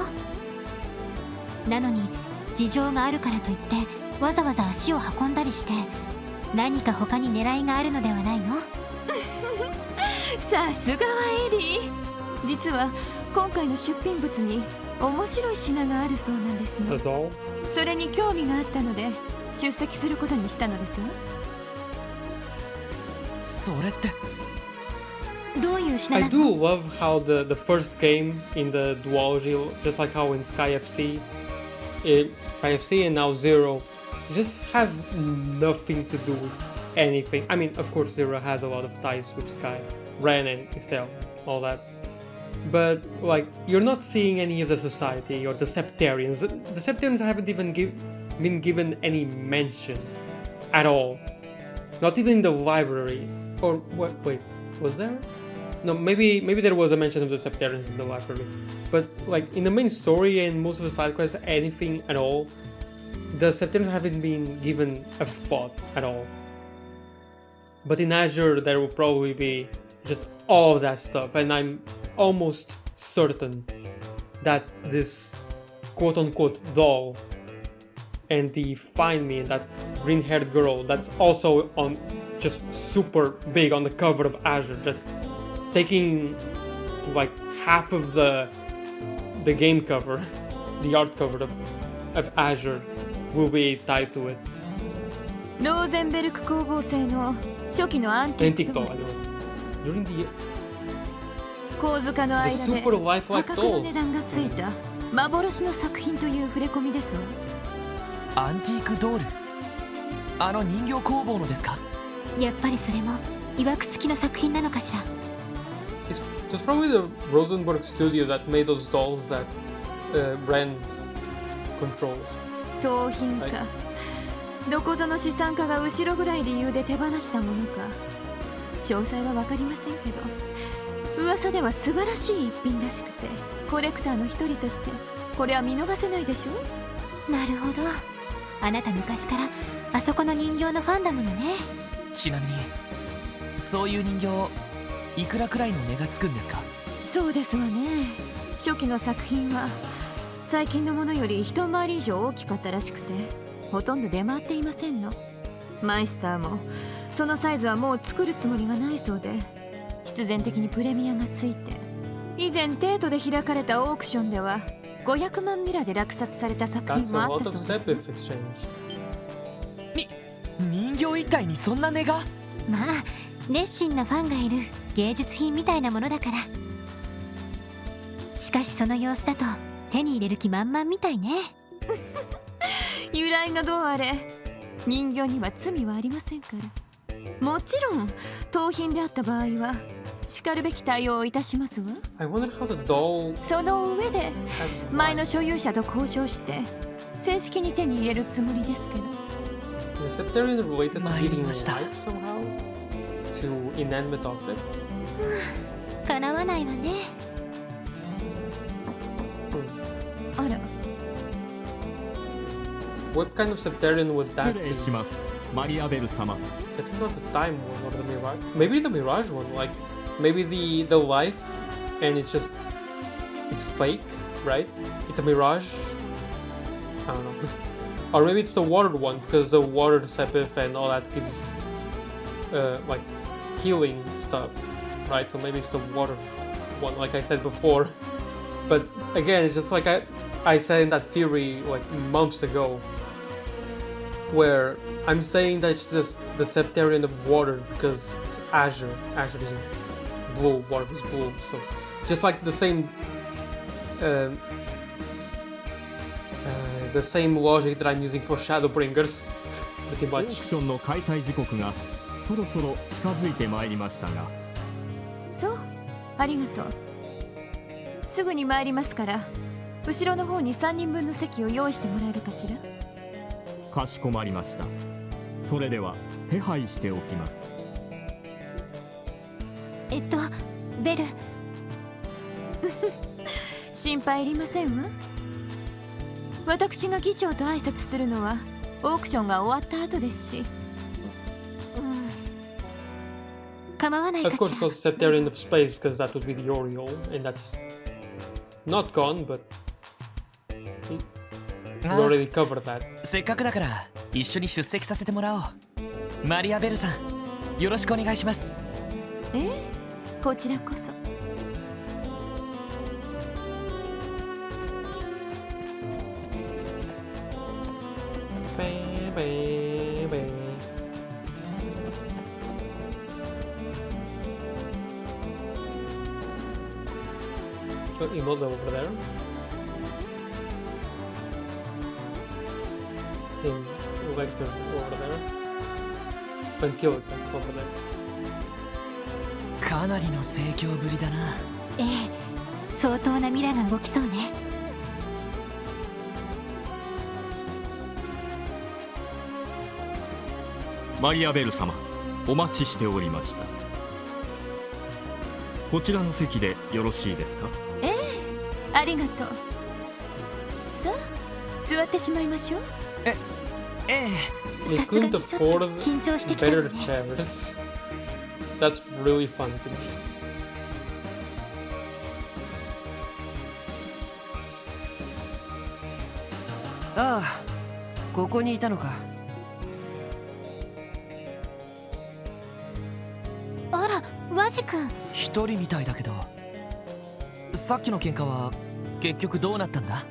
なのに事情があるからといってわざわざ足を運んだりして、何か他に狙いがあるのではないの？さすがはエリー、実は今回の出品物に面白い品があるそうなんですね。 That's all? それに興味があったので出席することにしたのですわ。それってどういう品 I な do の？ love how the first game in the duology, just like how in Sky FC, Sky FC and now Zero, just has nothing to do with anything. I mean, of course, Zero has a lot of ties with Sky, Ren and Estelle, all that. But like, you're not seeing any of the society or the Septarians. The Septarians haven't even been given any mention at all. Not even in the library. Or what? Wait, was there? No, maybe there was a mention of the Septarians in the library. But like in the main story and most of the side quests, anything at all, the Septarians haven't been given a thought at all. But in Azure, there will probably be just all of that stuff, and I'm almost certain that this quote-unquote doll and the Find Me and that green-haired girl that's also on just super big on the cover of Azure, just taking like half of the game cover, the art cover of Azure will be tied to it. ローゼンベルク工房製の初期のアンティークドール。 During the 構図家の間 The で super lifelike 破格の値段がついた幻の作品という触れ込みですわ。アンティークドール、あの人形工房のですか？やっぱりそれも曰く付きの作品なのかしら。 It's probably the Rosenberg studio that made those dolls that Ren controls. 盗品か、どこぞの資産家が後ろ暗い理由で手放したものか詳細は分かりませんけど、噂では素晴らしい一品らしくて、コレクターの一人としてこれは見逃せないでしょ。なるほど、あなた昔からあそこの人形のファンだものね。ちなみにそういう人形いくらくらいの値がつくんですか？そうですわね。初期の作品は最近のものより一回り以上大きかったらしくて、ほとんど出回っていませんの。マイスターもそのサイズはもう作るつもりがないそうで、必然的にプレミアがついて、以前帝都で開かれたオークションでは500万ミラで落札された作品もあったそうです。人形一体にそんな値が？まあ熱心なファンがいる芸術品みたいなものだから。しかしその様子だと手に入れる気満々みたいね。由来がどうあれ人形には罪はありませんから。もちろん盗品であった場合はしかるべき対応をいたしますわ。 I wonder how the doll その上で前の所有者と交渉して正式に手に入れるつもりですけど。 Is Septarian related to giving life somehow to inanimate objects? かなわないわね。あら。 What kind of Septarian was that? 失礼します、マリアベル様。 I think not the time one or the Mirage. Maybe the Mirage one, like maybe the life and it's fake, right? It's a Mirage. I don't know. Or maybe it's the watered one because the watered Sepith and all that gives like healing stuff, right? So maybe it's the water one, like I said before. But again, it's just like I said in that theory like months ago, where I'm saying that it's just the Septarian of water because it's Azure. Azure is blue, water is blue. So just like the same logic that I'm using for Shadowbringers, pretty オー much. クションの開催時刻がそろそろ近づいてまいりましたが。そう、ありがとう。すぐに参りますから、後ろの方に3人分の席を用意してもらえるかしら。かしこまりました。それでは手配しておきます。ベル心配いりませんわ。私が議長と挨拶するのはオークションが終わった後ですし、構わないか Of しら。 course, also Septarian of space because that would be the Oriole, and that's not gone, but we already covered that. せっかくだから一緒に出席させてもらおう。マリアベルさん、よろしくお願いします。こちらこそ。So emote over there. In vector over there. And kill it over there. かなりの盛況ぶりだな。ええ、相当なミラが動きそうね。マリアベル様、お待ちしておりました。こちらの席でよろしいですか？ええ、ありがとう。さあ、座ってしまいましょう。ええ。We couldn't afford 緊張してきたの better ね。 chairs. That's really fun to me. ああ、ここにいたのか。あら、ワジ君。一人みたいだけど、さっきの喧嘩は結局どうなったんだ？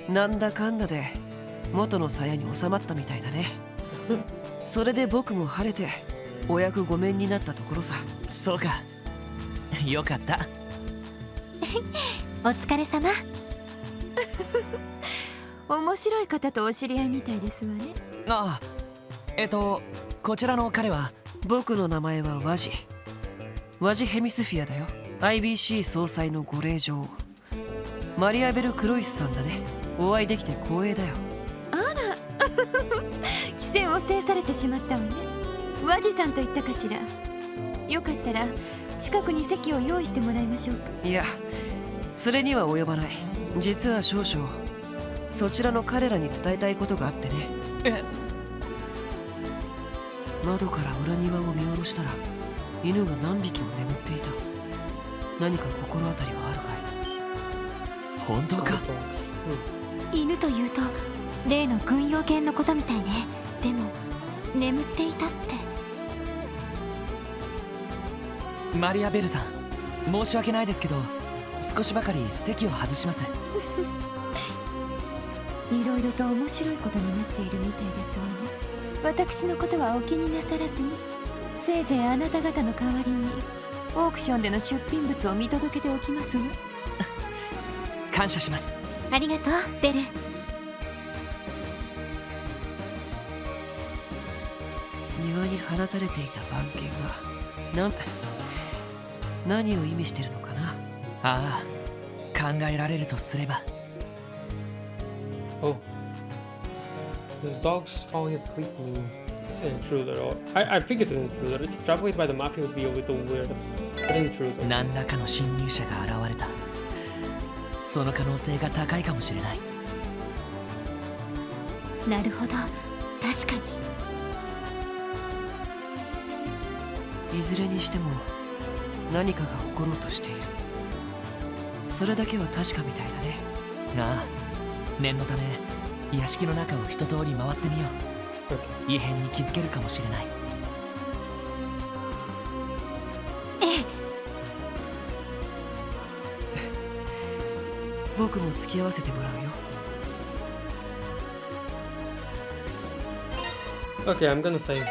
なんだかんだで元の鞘に収まったみたいだね。それで僕も晴れてお役御免になったところさ。そうか、よかった。お疲れ様。面白い方とお知り合いみたいですわね。ああ、こちらの彼は。僕の名前はワジヘミスフィアだよ。 IBC 総裁のご令嬢マリアベル・クロイスさんだね。お会いできて光栄だよ。あら規制を制されてしまったわね。ワジさんと言ったかしら。よかったら近くに席を用意してもらいましょうか。いや、それには及ばない。実は少々そちらの彼らに伝えたいことがあってね。窓から裏庭を見下ろしたら犬が何匹も眠っていた。何か心当たりはあるかい？本当か？犬というと例の軍用犬のことみたいね。でも眠っていたって。マリアベルさん、申し訳ないですけど少しばかり席を外します。いろいろと面白いことになっているみたいですわね。私のことはお気になさらずに、せいぜいあなた方の代わりにオークションでの出品物を見届けておきますわ。感謝します。ありがとう、ベル。庭に放たれていた番犬が何を意味してるのかな。ああ、考えられるとすれば。Oh. This dog's falling asleep mean. It's an intruder. Or I think it's an intruder. It's traveled by the mafia would be a little weird. But an intruder. 何らかの侵入者が現れた。その可能性が高いかもしれない。なるほど、確かに。いずれにしても何かが起ころうとしている。それだけは確かみたいだね。ああ、念のため屋敷の中を一通り回ってみよう。異変に気づけるかもしれない。ええ。僕も付き合わせてもらうよ。 Okay, I'm gonna save.